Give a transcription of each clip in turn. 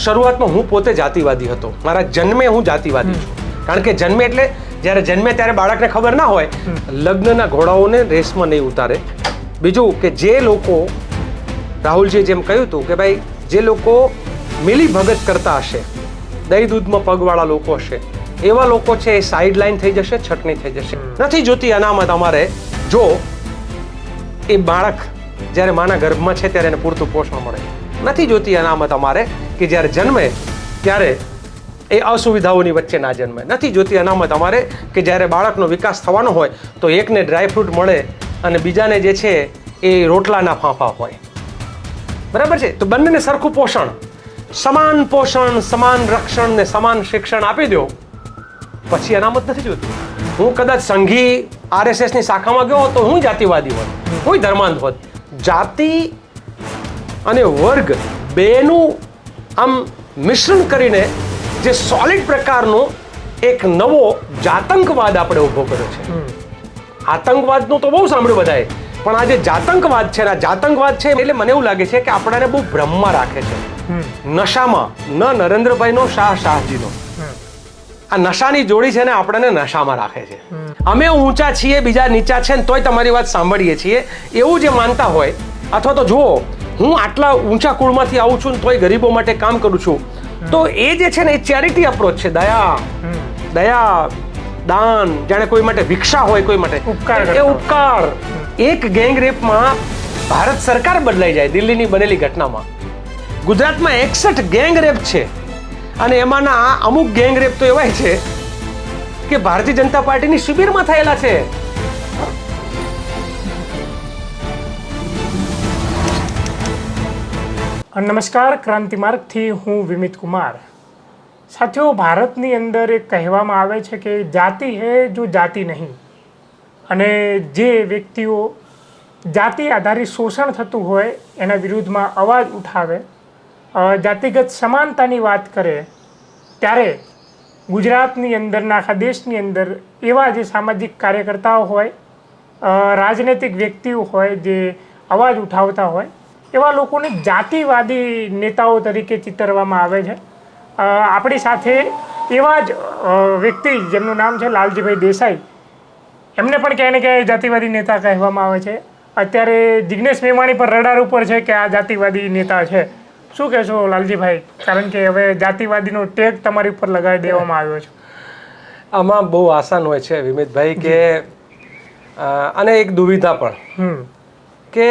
શરૂઆતમાં હું પોતે જાતિવાદી હતો. મારા જન્મે હું જાતિવાદી છું. કારણ કે જન્મે એટલે જ્યારે જન્મે ત્યારે બાળકને ખબર ના હોય, લગ્નના ઘોડાઓને રેસમાં નહીં ઉતારે. બીજું કે જે લોકો, રાહુલજીએ જેમ કહ્યું હતું કે ભાઈ જે લોકો મિલી ભગત કરતા હશે, દહીં દૂધમાં પગવાળા લોકો હશે, એવા લોકો છે એ સાઈડ લાઈન થઈ જશે, છટણી થઈ જશે. નથી જોતી અનામત અમારે. જો એ બાળક જ્યારે માના ગર્ભમાં છે ત્યારે એને પૂરતું પોષણ મળે. નથી જોતી અનામત અમારે કે જ્યારે જન્મે ત્યારે એ અસુવિધાઓની વચ્ચે ના જન્મે. નથી જોતી અનામત અમારે કે જ્યારે બાળકનો વિકાસ થવાનો હોય તો એકને ડ્રાયફ્રૂટ મળે અને બીજાને જે છે એ રોટલાના ફાંફા હોય. બરાબર છે? તો બંનેને સરખું પોષણ, સમાન પોષણ, સમાન રક્ષણ ને સમાન શિક્ષણ આપી દો, પછી અનામત નથી જોતી. હું કદાચ સંઘી RSSની શાખામાં ગયો તો હું જાતિવાદી હોત, હું ધર્માંધ હોત. જાતિ અને વર્ગ બેનું આમ મિશ્રણ કરીને જે સોલિડ પ્રકારનો એક નવો જાતંકવાદ આપણે ઊભો કર્યો છે. આતંકવાદનું તો બહુ સાંભળ્યું બધાએ, પણ આ જે જાતંકવાદ છે, આ જાતંકવાદ છે એટલે મને એવું લાગે છે કે આપણને બહુ ભ્રમમાં રાખે છે, નશામાં. ન નરેન્દ્રભાઈનો, શાહજીનો. આ નશાની જોડી છે ને આપણને નશામાં રાખે છે. અમે ઊંચા છીએ, બીજા નીચા છે ને તોય તમારી વાત સાંભળીએ છીએ, એવું જે માનતા હોય. અથવા તો જુઓ, હું આટલા ઊંચા કુળમાંથી આવું છું ને તોય ગરીબો માટે કામ કરું છું, તો એ જે છે ને એ ચેરિટી અપ્રોચ છે. દયા, દાન, જાણે કોઈ માટે ભિક્ષા હોય, કોઈ માટે ઉપકાર. એક ગેંગ રેપમાં ભારત સરકાર બદલાઈ જાય. દિલ્હીની બનેલી ઘટનામાં ગુજરાતમાં 61 ગેંગ રેપ છે અને એમાંના અમુક ગેંગ રેપ તો એવાય છે કે ભારતીય જનતા પાર્ટીની શિબિરમાં થયેલા છે. નમસ્કાર, ક્રાંતિ માર્ગથી હું વિમિત કુમાર. સાથીઓ, ભારતની અંદર એક કહેવામાં આવે છે કે જાતિ હૈ જો જાતિ નહીં. અને જે વ્યક્તિઓ જાતિ આધારિત શોષણ થતું હોય એના વિરુદ્ધમાં અવાજ ઉઠાવે, જાતિગત સમાનતાની વાત કરે, ત્યારે ગુજરાતની અંદરના આખા દેશની અંદર એવા જે સામાજિક કાર્યકર્તાઓ હોય, રાજનૈતિક વ્યક્તિઓ હોય જે અવાજ ઉઠાવતા હોય, એવા લોકોને જાતિવાદી નેતાઓ તરીકે ચિતરવામાં આવે છે. આપણી સાથે એવા જ વ્યક્તિ જેમનું નામ છે લાલજીભાઈ દેસાઈ, એમને પણ ક્યાંય ને ક્યાંય જાતિવાદી નેતા કહેવામાં આવે છે. અત્યારે જિગ્નેશ મેવાણી પર રડાર ઉપર છે કે આ જાતિવાદી નેતા છે. શું કહેશો લાલજીભાઈ? કારણ કે હવે જાતિવાદીનો ટેગ તમારી ઉપર લગાવી દેવામાં આવ્યો છે. આમાં બહુ આસાન હોય છે વિમિતભાઈ કે, અને એક દુવિધા પણ કે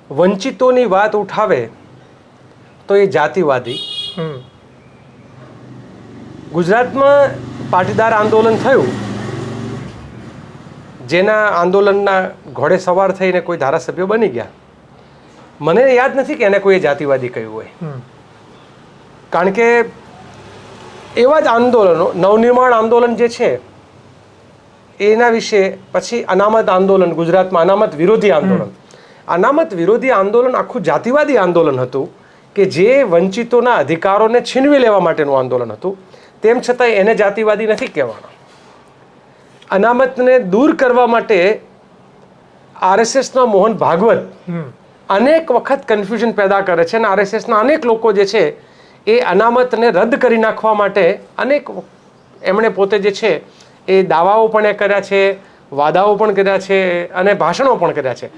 વંચિતોની વાત ઉઠાવે તો એ જાતિવાદી. ગુજરાતમાં પાટીદાર આંદોલન થયું, જેના આંદોલનના ઘોડે સવાર થઈને કોઈ ધારાસભ્ય બની ગયા. મને યાદ નથી કે એને કોઈએ જાતિવાદી કહ્યું હોય. કારણ કે એવા જ આંદોલનો, નવનિર્માણ આંદોલન જે છે એના વિશે, પછી અનામત આંદોલન, ગુજરાતમાં અનામત વિરોધી આંદોલન. અનામત વિરોધી આંદોલન આખું જાતિવાદી આંદોલન હતું કે જે વંચિતોના અધિકારોને છીનવી લેવા માટેનું આંદોલન હતું. તેમ છતાં એને જાતિવાદી નથી કહેવાનો. અનામતને દૂર કરવા માટે RSSના મોહન ભાગવત અનેક વખત કન્ફ્યુઝન પેદા કરે છે અને RSSના અનેક લોકો જે છે એ અનામતને રદ કરી નાખવા માટે અનેક, એમણે પોતે જે છે એ દાવાઓ પણ એ કર્યા છે, વાદાઓ પણ કર્યા છે અને ભાષણો પણ કર્યા છે.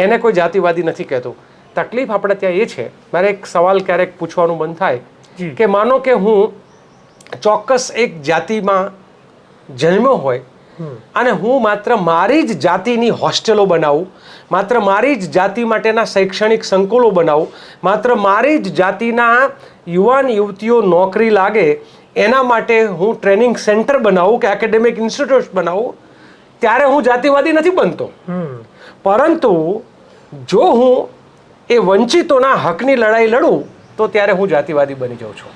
એને કોઈ જાતિવાદી નથી કહેતું. તકલીફ આપણે ત્યાં એ છે, મારે એક સવાલ ક્યારેક પૂછવાનું મન થાય કે માનો કે હું ચોક્કસ એક જાતિમાં જન્મ્યો હોય અને હું માત્ર મારી જ જાતિની હોસ્ટેલો બનાવું, માત્ર મારી જ જાતિ માટેના શૈક્ષણિક સંકુલો બનાવું, માત્ર મારી જ જાતિના યુવાન યુવતીઓ નોકરી લાગે એના માટે હું ટ્રેનિંગ સેન્ટર બનાવું કે એકેડેમિક ઇન્સ્ટિટ્યૂટ બનાવું, ત્યારે હું જાતિવાદી નથી બનતો. પરંતુ જો હું એ વંચિતોના હકની લડાઈ લડું તો ત્યારે હું જાતિવાદી બની જાઉં છું.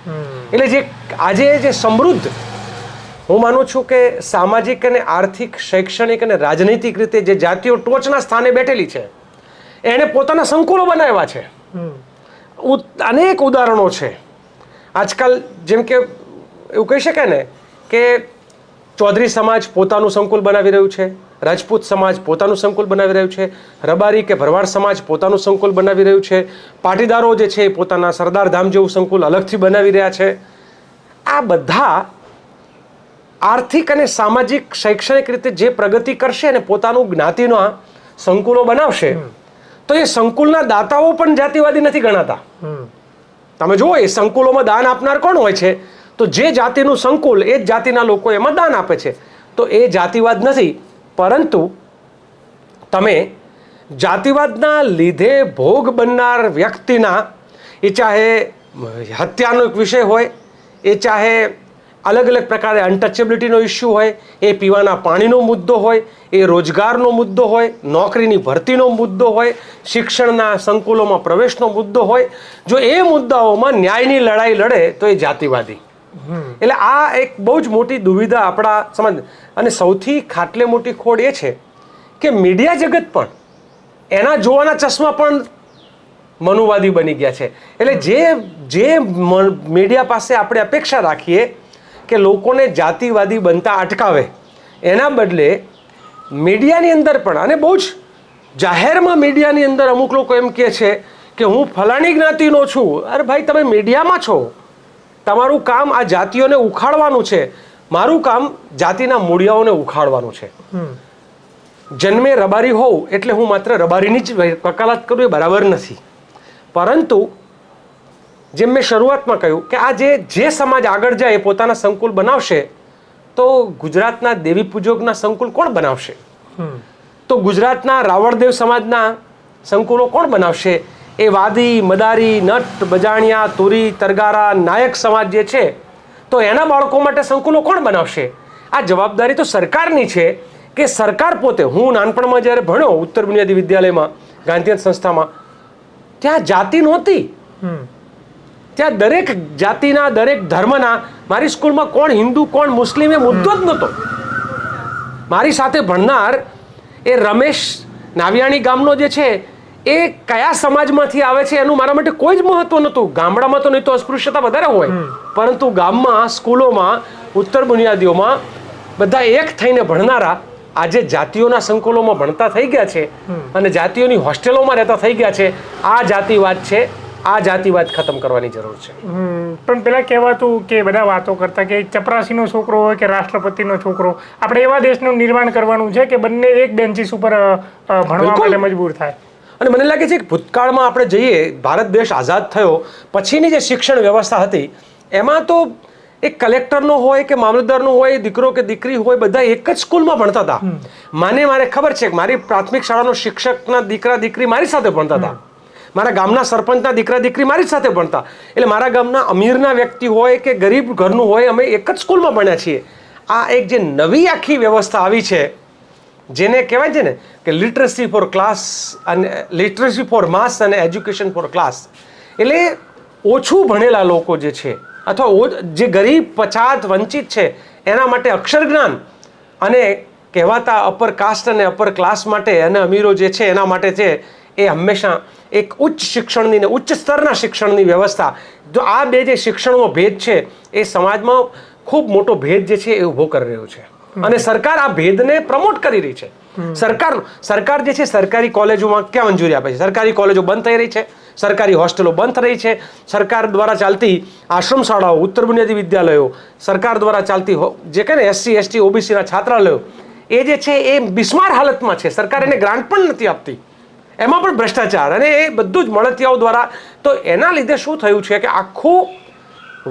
એટલે જે આજે જે સમૃદ્ધ, હું માનું છું કે સામાજિક અને આર્થિક, શૈક્ષણિક અને રાજનૈતિક રીતે જે જાતિઓ ટોચના સ્થાને બેઠેલી છે, એણે પોતાના સંકુલો બનાવ્યા છે. અનેક ઉદાહરણો છે આજકાલ. જેમ કે એવું કહી શકાય ને કે ચૌધરી સમાજ પોતાનું સંકુલ બનાવી રહ્યું છે, રાજપૂત સમાજ પોતાનું સંકુલ બનાવી રહ્યું છે, રબારી કે ભરવાડ સમાજ પોતાનું સંકુલ બનાવી રહ્યું છે, પાટીદારો જે છે એ પોતાના સરદાર ધામ જેવું સંકુલ અલગથી બનાવી રહ્યા છે. આ બધા આર્થિક અને સામાજિક શૈક્ષણિક રીતે જે પ્રગતિ કરશે અને પોતાનું જ્ઞાતિના સંકુલો બનાવશે, તો એ સંકુલના દાતાઓ પણ જાતિવાદી નથી ગણાતા. તમે જુઓ, એ સંકુલોમાં દાન આપનાર કોણ હોય છે? તો જે જાતિનું સંકુલ એ જ જાતિના લોકો એમાં દાન આપે છે. તો એ જાતિવાદ નથી, પરંતુ તમે જાતિવાદના લીધે ભોગ બનનાર વ્યક્તિના, એ ચાહે હત્યાનો એક વિષય હોય, એ ચાહે અલગ અલગ પ્રકારે અનટચેબિલિટીનો ઇસ્યુ હોય, એ પીવાના પાણીનો મુદ્દો હોય, એ રોજગારનો મુદ્દો હોય, નોકરીની ભરતીનો મુદ્દો હોય, શિક્ષણના સંકુલોમાં પ્રવેશનો મુદ્દો હોય, જો એ મુદ્દાઓમાં ન્યાયની લડાઈ લડે તો એ જાતિવાદી. એટલે આ એક બહુ જ મોટી દુવિધા આપણા સમાજ. અને સૌથી ખાટલે મોટી ખોડ એ છે કે મીડિયા જગત પણ એના જોવાના ચશ્મા પણ મનુવાદી બની ગયા છે. એટલે જે મીડિયા પાસે આપણે અપેક્ષા રાખીએ કે લોકોને જાતિવાદી બનતા અટકાવે, એના બદલે મીડિયાની અંદર પણ, અને બહુ જ જાહેરમાં મીડિયાની અંદર અમુક લોકો એમ કહે છે કે હું ફલાણી જ્ઞાતિનો છું. અરે ભાઈ, તમે મીડિયામાં છો, તમારું કામ આ જાતિઓને ઉખાડવાનું છે, મારું કામ જાતિના મૂળિયાઓને ઉખાડવાનું છે. જન્મે રબારી હોઉં એટલે હું માત્ર રબારીની જ વકાલત કરું એ બરાબર નથી. પરંતુ જેમ મેં શરૂઆતમાં કહ્યું કે આ જે સમાજ આગળ જાય એ પોતાના સંકુલ બનાવશે, તો ગુજરાતના દેવી પૂજકના સંકુલ કોણ બનાવશે? તો ગુજરાતના રાવળદેવ સમાજના સંકુલો કોણ બનાવશે? એ વાદી, મદારી, નટ, બજાણિયા, તુરી, તરગારા, નાયક સમાજ જે છે, તો એના બાળકો માટે સંકુલો કોણ બનાવશે? આ જવાબદારી તો સરકારની છે કે સરકાર પોતે. હું નાનપણમાં જ્યારે ભણ્યો ઉત્તર બુનિયાદી વિદ્યાલયમાં, ગાંધીયન સંસ્થામાં, ત્યાં જાતિ નહોતી. ત્યાં દરેક જાતિના, દરેક ધર્મના, મારી સ્કૂલમાં કોણ હિન્દુ કોણ મુસ્લિમ એ મુદ્દો જ નહોતો. મારી સાથે ભણનાર એ રમેશ નાવિયાણી ગામનો જે છે, એ કયા સમાજમાંથી આવે છે એનું મારા માટે કોઈ જ મહત્વ નહોતું. ગામડામાં તો નહીં તો અસ્પૃશ્યતા વધારે હોય, પરંતુ ગામમાં, સ્કૂલોમાં, ઉત્તર બુનિયાદીઓમાં બધા એક થઈને ભણનારા આજે જાતિઓના સંકુલોમાં ભણતા થઈ ગયા છે અને જાતિઓની હોસ્ટેલોમાં રહેતા થઈ ગયા છે. આ જાતિવાદ છે. આ જાતિવાદ ખતમ કરવાની જરૂર છે. પણ પેલા કહેવાતું કે બધા વાતો કરતા કે ચપરાસીનો છોકરો હોય કે રાષ્ટ્રપતિનો છોકરો, આપણે એવા દેશનું નિર્માણ કરવાનું છે કે બંને એક બેન્ચીસ ઉપર ભણવા માટે મજબૂર થાય. અને મને લાગે છે કે ભૂતકાળમાં આપણે જઈએ, ભારત દેશ આઝાદ થયો પછીની જે શિક્ષણ વ્યવસ્થા હતી એમાં તો એક કલેક્ટરનો હોય કે મામલતદારનો હોય, દીકરો કે દીકરી હોય, બધા એક જ સ્કૂલમાં ભણતા હતા. મારે ખબર છે કે મારી પ્રાથમિક શાળાનો શિક્ષકના દીકરા દીકરી મારી સાથે ભણતા હતા. મારા ગામના સરપંચના દીકરા દીકરી મારી સાથે ભણતા. એટલે મારા ગામના અમીરના વ્યક્તિ હોય કે ગરીબ ઘરનું હોય, અમે એક જ સ્કૂલમાં ભણ્યા છીએ. આ એક જે નવી આખી વ્યવસ્થા આવી છે, જેને કહેવાય છે ને કે લિટરસી ફોર ક્લાસ અને લિટરસી ફોર માસ અને એજ્યુકેશન ફોર ક્લાસ. એટલે ઓછું ભણેલા લોકો જે છે, અથવા જે ગરીબ, પછાત, વંચિત છે, એના માટે અક્ષર જ્ઞાન, અને કહેવાતા અપર કાસ્ટ અને અપર ક્લાસ માટે અને અમીરો જે છે એના માટે છે, એ હંમેશા એક ઉચ્ચ શિક્ષણની ને ઉચ્ચ સ્તરના શિક્ષણની વ્યવસ્થા. જો આ બે જે શિક્ષણનો ભેદ છે, એ સમાજમાં ખૂબ મોટો ભેદ જે છે એ ઊભો કરી રહ્યો છે. અને સરકાર આ ભેદને પ્રમોટ કરી રહી છે. સરકાર જે છે સરકારી કોલેજોમાં ક્યાં મંજૂરી આપે છે? સરકારી કોલેજો બંધ થઈ રહી છે, સરકારી હોસ્ટેલો બંધ થઈ રહી છે, સરકાર દ્વારા ચાલતી આશ્રમ શાળાઓ, ઉત્તર બુનિયાદી વિદ્યાલયો, સરકાર દ્વારા ચાલતી જે કહે ને SC ST OBCના છાત્રાલયો, એ જે છે એ બિસ્માર હાલતમાં છે. સરકાર એને ગ્રાન્ટ પણ નથી આપતી. એમાં પણ ભ્રષ્ટાચાર અને એ બધું જ મળતિયાઓ દ્વારા. તો એના લીધે શું થયું છે કે આખું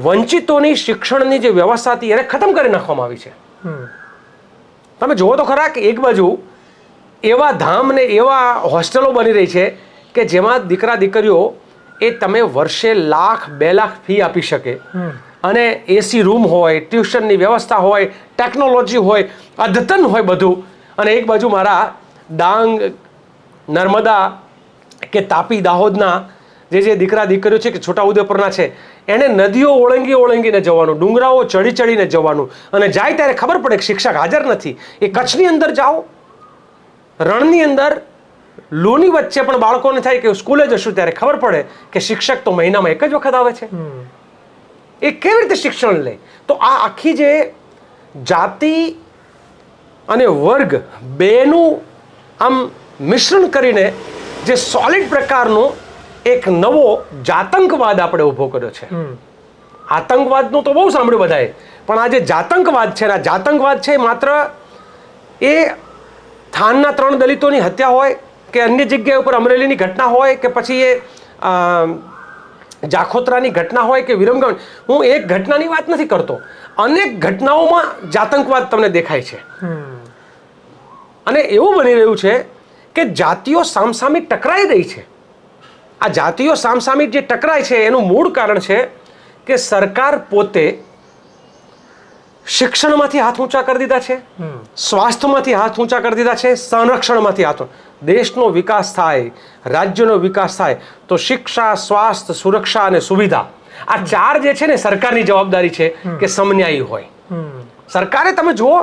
વંચિતોની શિક્ષણની જે વ્યવસ્થા હતી એને ખતમ કરી નાખવામાં આવી છે. તમે જુઓ તો ખરા કે એક બાજુ એવા ધામ ને એવા હોસ્ટેલો બની રહી છે કે જેમાં દીકરા દીકરીઓ એ તમે વર્ષે લાખ 2 લાખ ફી આપી શકે, અને AC રૂમ હોય, ટ્યુશનની વ્યવસ્થા હોય, ટેકનોલોજી હોય, અદ્યતન હોય બધું. અને એક બાજુ મારા ડાંગ, નર્મદા કે તાપી, દાહોદના જે દીકરા દીકરીઓ છે કે છોટાઉદેપુરના છે, એને નદીઓ ઓળંગીને જવાનું, ડુંગરાઓ ચડીને જવાનું, અને જાય ત્યારે ખબર પડે કે શિક્ષક હાજર નથી. એ કચ્છની અંદર જાઓ, રણની અંદર લૂની વચ્ચે પણ બાળકોને થાય કે સ્કૂલે જશું ત્યારે ખબર પડે કે શિક્ષક તો મહિનામાં એક જ વખત આવે છે. એ કેવી રીતે શિક્ષણ લે? તો આ આખી જે જાતિ અને વર્ગ બેનું આમ મિશ્રણ કરીને જે સોલિડ પ્રકારનો એક નવો જાતંકવાદ આપણે ઊભો કર્યો છે. આતંકવાદનું તો બહુ સાંભળ્યું બધાએ, પણ આ જે જાતંકવાદ છે, આ જાતંકવાદ છે માત્ર એ થાનના 3 દલિતોની હત્યા હોય કે અન્ય જગ્યા ઉપર અમરેલીની ઘટના હોય કે પછી એ જાખોત્રાની ઘટના હોય કે વિરમગામ, હું એક ઘટનાની વાત નથી કરતો, અનેક ઘટનાઓમાં જાતંકવાદ તમને દેખાય છે. અને એવું બની રહ્યું છે કે જાતિઓ સામસામે ટકરાઈ રહી છે. આ જાતિઓ સામસામે જે ટકરાય છે એનું મૂળ કારણ છે કે સરકાર પોતે શિક્ષણમાંથી હાથ ઊંચા કરી દીધા છે, સ્વાસ્થ્યમાંથી હાથ ઊંચા કરી દીધા છે, સંરક્ષણમાંથી હાથ. દેશનો વિકાસ થાય, રાજ્યનો વિકાસ થાય તો શિક્ષા, સ્વાસ્થ્ય, સુરક્ષા અને સુવિધા, આ 4 જે છે ને સરકારની જવાબદારી છે કે સમન્યાયી હોય. સરકારે તમે જુઓ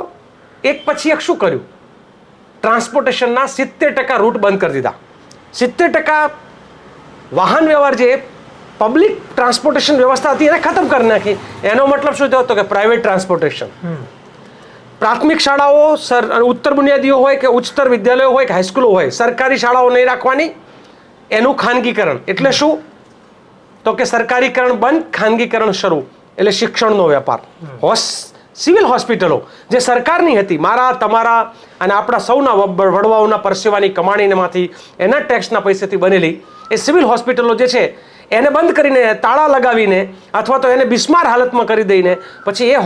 એક પછી એક શું કર્યું, ટ્રાન્સપોર્ટેશનના 70% રૂટ બંધ કરી દીધા. 70% વાહન વ્યવહાર જે પબ્લિક ટ્રાન્સપોર્ટેશન વ્યવસ્થા હતી એને ખતમ કરી નાખી. એનો મતલબ શું થયો કે પ્રાઇવેટ ટ્રાન્સપોર્ટેશન. પ્રાથમિક શાળાઓ ઉત્તર બુનિયાદીઓ હોય કે ઉચ્ચતર વિદ્યાલયો હોય કે હાઈસ્કૂલો હોય, સરકારી શાળાઓ નહીં રાખવાની, એનું ખાનગીકરણ. એટલે શું તો કે સરકારીકરણ બંધ, ખાનગીકરણ શરૂ, એટલે શિક્ષણનો વેપાર. સિવિલ હોસ્પિટલો જે સરકારની હતી, મારા તમારા અને આપણા સૌના વડવાઓના પરસેવાની કમાણીમાંથી એના ટેક્સના પૈસાથી બનેલી એ સિવિલ હોસ્પિટલો જે છે એને બંધ કરીને, તાળા લગાવીને અથવા તો એને બિસ્માર હાલતમાં કરી દઈને પછી એ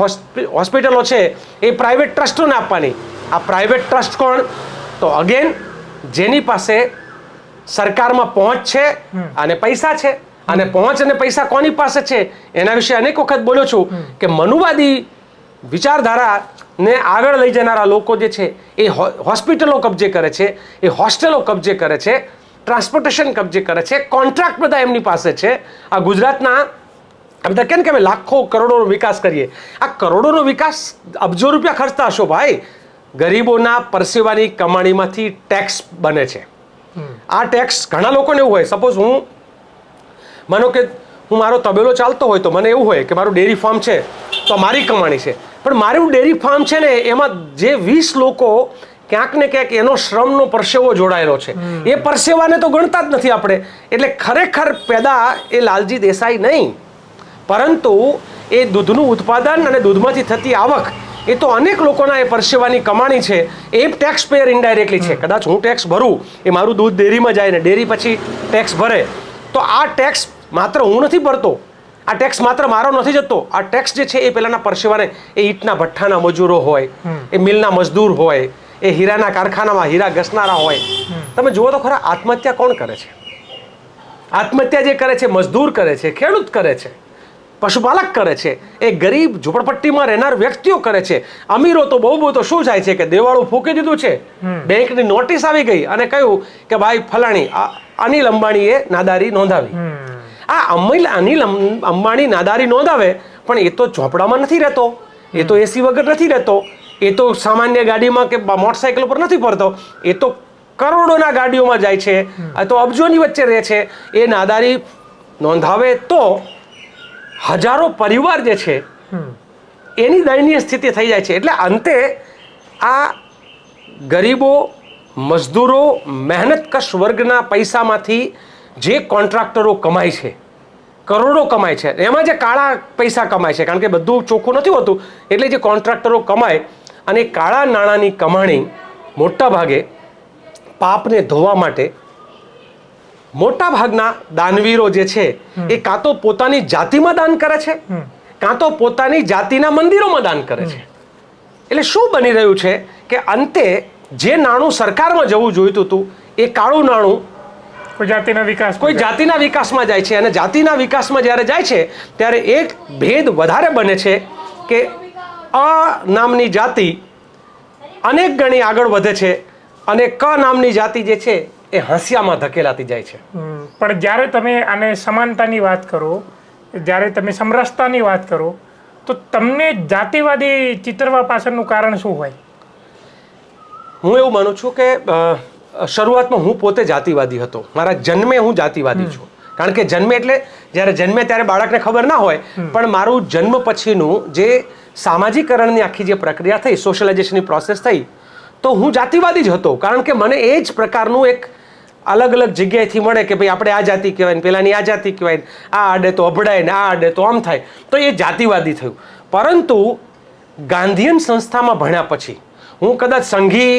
હોસ્પિટલો છે એ પ્રાઇવેટ ટ્રસ્ટોને આપવાની. આ પ્રાઇવેટ ટ્રસ્ટ કોણ? તો અગેન જેની પાસે સરકારમાં પહોંચ છે અને પૈસા છે. અને પહોંચ અને પૈસા કોની પાસે છે એના વિશે અનેક વખત બોલ્યો છું કે મનુવાદી વિચારધારાને આગળ લઈ જનારા લોકો જે છે એ હોસ્પિટલો કબજે કરે છે, એ હોસ્ટેલો કબજે કરે છે, ટ્રાન્સપોર્ટેશન કબજે કરે છે, કોન્ટ્રાક્ટ બધા એમની પાસે છે. આ ગુજરાતના બધા કેમ કે અમે લાખો કરોડોનો વિકાસ કરીએ, આ કરોડોનો વિકાસ અબજો રૂપિયા ખર્ચતા હશો ભાઈ, ગરીબોના પરસેવાની કમાણીમાંથી ટેક્સ બને છે. આ ટેક્સ ઘણા લોકોને એવું હોય, સપોઝ હું માનો કે હું મારો તબેલો ચાલતો હોય તો મને એવું હોય કે મારું ડેરી ફાર્મ છે તો મારી કમાણી છે, પણ મારું ડેરી ફાર્મ છે ને એમાં જે 20 લોકો ક્યાંક ને ક્યાંક એનો શ્રમનો પરસેવો જોડાયેલો છે, એ પરસેવાને તો ગણતા જ નથી આપણે. એટલે ખરેખર પેદા એ લાલજી દેસાઈ નહીં, પરંતુ એ દૂધનું ઉત્પાદન અને દૂધમાંથી થતી આવક એ તો અનેક લોકોના એ પરસેવાની કમાણી છે. એ ટેક્સ પેયર ઇનડાયરેક્ટલી છે. કદાચ હું ટેક્સ ભરું, એ મારું દૂધ ડેરીમાં જાય ને ડેરી પછી ટેક્સ ભરે, તો આ ટેક્સ માત્ર હું નથી ભરતો, આ ટેક્સ માત્ર મારો નથી જતો, આ ટેક્સ જે છે એ પેલાના પરસેવાને, એ ઈંટના ભઠ્ઠાના મજૂરો હોય, એ મિલના મજદૂર હોય, એ હીરાના કારખાનામાં હીરા ઘસનારા હોય. તમે જુઓ તો ખરા આત્મહત્યા કોણ કરે છે? આત્મહત્યા જે કરે છે મજદૂર કરે છે, ખેડૂત કરે છે, પશુપાલક કરે છે, એ ગરીબ ઝૂંપડપટ્ટીમાં રહેનાર વ્યક્તિઓ કરે છે. અમીરો તો બહુ તો શું થાય છે કે દેવાળું ફૂંકી દીધું છે, બેંકની નોટિસ આવી ગઈ અને કહ્યું કે ભાઈ ફલાણી અનિલ અંબાણીએ નાદારી નોંધાવી. આ અનિલ અંબાણી નાદારી નોંધાવે, પણ એ તો ઝોપડામાં નથી રહેતો, એ તો એસી વગર નથી રહેતો, એ તો સામાન્ય ગાડીમાં કે મોટરસાઇકલ ઉપર નથી ફરતો, એ તો કરોડોના ગાડીઓમાં જાય છે, આ તો અબજોની વચ્ચે રહે છે. એ નાદારી નોંધાવે તો હજારો પરિવાર જે છે એની દયનીય સ્થિતિ થઈ જાય છે. એટલે અંતે આ ગરીબો, મજદૂરો, મહેનતકશ વર્ગના પૈસામાંથી જે કોન્ટ્રાક્ટરો કમાય છે, કરોડો કમાય છે, એમાં જે કાળા પૈસા કમાય છે, કારણ કે બધું ચોખ્ખું નથી હોતું, એટલે જે કોન્ટ્રાક્ટરો કમાય અને કાળા નાણાંની કમાણી મોટા ભાગે પાપને ધોવા માટે મોટા ભાગના દાનવીરો જે છે એ કાં તો પોતાની જાતિમાં દાન કરે છે, કાં તો પોતાની જાતિના મંદિરોમાં દાન કરે છે. એટલે શું બની રહ્યું છે કે અંતે જે નાણું સરકારમાં જવું જોઈતું હતું એ કાળું નાણું કોઈ જાતિના વિકાસમાં જાય છે. અને જાતિના વિકાસમાં જ્યારે જાય છે ત્યારે એક ભેદ વધારે બને છે કે અ નામની જાતિ અનેક ગણી આગળ વધે છે અને ક નામની જાતિ જે છે એ હાંસિયામાં ધકેલાતી જાય છે. પણ જ્યારે તમે આને સમાનતાની વાત કરો, જ્યારે તમે સમરસતાની વાત કરો, તો તમને જાતિવાદી ચિતરવા પાછળનું કારણ શું હોય? હું એવું માનું છું કે શરૂઆતમાં હું પોતે જાતિવાદી હતો. મારા જન્મે હું જાતિવાદી છું. કારણ કે જન્મે એટલે જ્યારે જન્મે ત્યારે બાળકને ખબર ના હોય, પણ મારું જન્મ પછીનું જે સામાજિકરણની આખી જે પ્રક્રિયા થઈ, સોશિયલાઇઝેશનની પ્રોસેસ થઈ, તો હું જાતિવાદી જ હતો, કારણ કે મને એ જ પ્રકારનું એક અલગ અલગ જગ્યાએથી મળે કે ભાઈ આપણે આ જાતિ કહેવાય ને પેલાની આ જાતિ કહેવાય ને આ આડે તો અભડાય ને આ આડે તો આમ થાય, તો એ જાતિવાદી થયું. પરંતુ ગાંધીયન સંસ્થામાં ભણ્યા પછી હું કદાચ સંઘી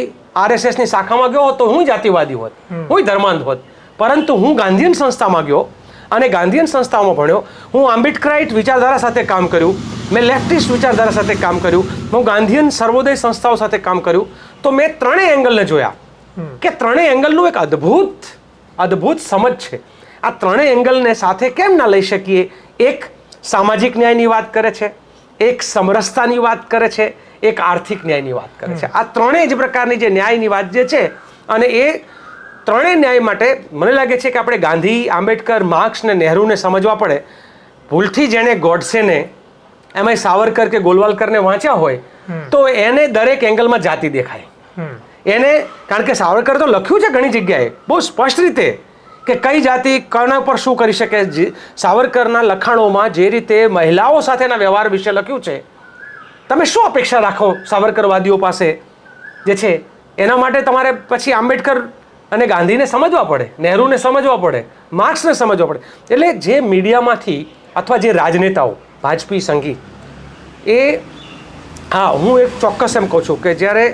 RSSની શાખામાં ગયો હોત તો હું જાતિવાદી હોત, હું ધર્માંધ હોત. પરંતુ હું ગાંધીયન સંસ્થામાં ગયો અને ગાંધીયન સંસ્થામાં ભણ્યો. હું આંબેડકરાઇટ વિચારધારા સાથે કામ કર્યું, મેં લેફ્ટિસ્ટ વિચારધારા સાથે કામ કર્યું, હું ગાંધીયન સર્વોદય સંસ્થાઓ સાથે કામ કર્યું. તો મેં ત્રણેય એંગલને જોયા કે ત્રણેય એંગલનું એક અદ્ભુત સમજ છે. આ ત્રણેય એંગલને સાથે કેમ ના લઈ શકીએ? એક સામાજિક ન્યાયની વાત કરે છે, એક સમરસતાની વાત કરે છે, એક આર્થિક ન્યાયની વાત કરે છે. આ ત્રણેય જ પ્રકારની જે ન્યાયની વાત જે છે, અને એ ત્રણેય ન્યાય માટે મને લાગે છે કે આપણે ગાંધી, આંબેડકર, માર્ક્સ ને નહેરુને સમજવા પડે. ભૂલથી જેણે ગોડસેને એમાંય સાવરકર કે ગોલવાલકરને વાંચ્યા હોય તો એને દરેક એંગલમાં જાતિ દેખાય એને. કારણ કે સાવરકર તો લખ્યું છે ઘણી જગ્યાએ બહુ સ્પષ્ટ રીતે કે કઈ જાતિ કોના પર શું કરી શકે. સાવરકરના લખાણોમાં જે રીતે મહિલાઓ સાથેના વ્યવહાર વિશે લખ્યું છે, તમે શું અપેક્ષા રાખો સાવરકરવાદીઓ પાસે જે છે? એના માટે તમારે પછી આંબેડકર અને ગાંધીને સમજવા પડે, નહેરુને સમજવા પડે, માર્ક્સને સમજવા પડે. એટલે જે મીડિયામાંથી અથવા જે રાજનેતાઓ વાજપેયી, સંઘી, એ હું એક ચોક્કસ એમ કહું છું કે જ્યારે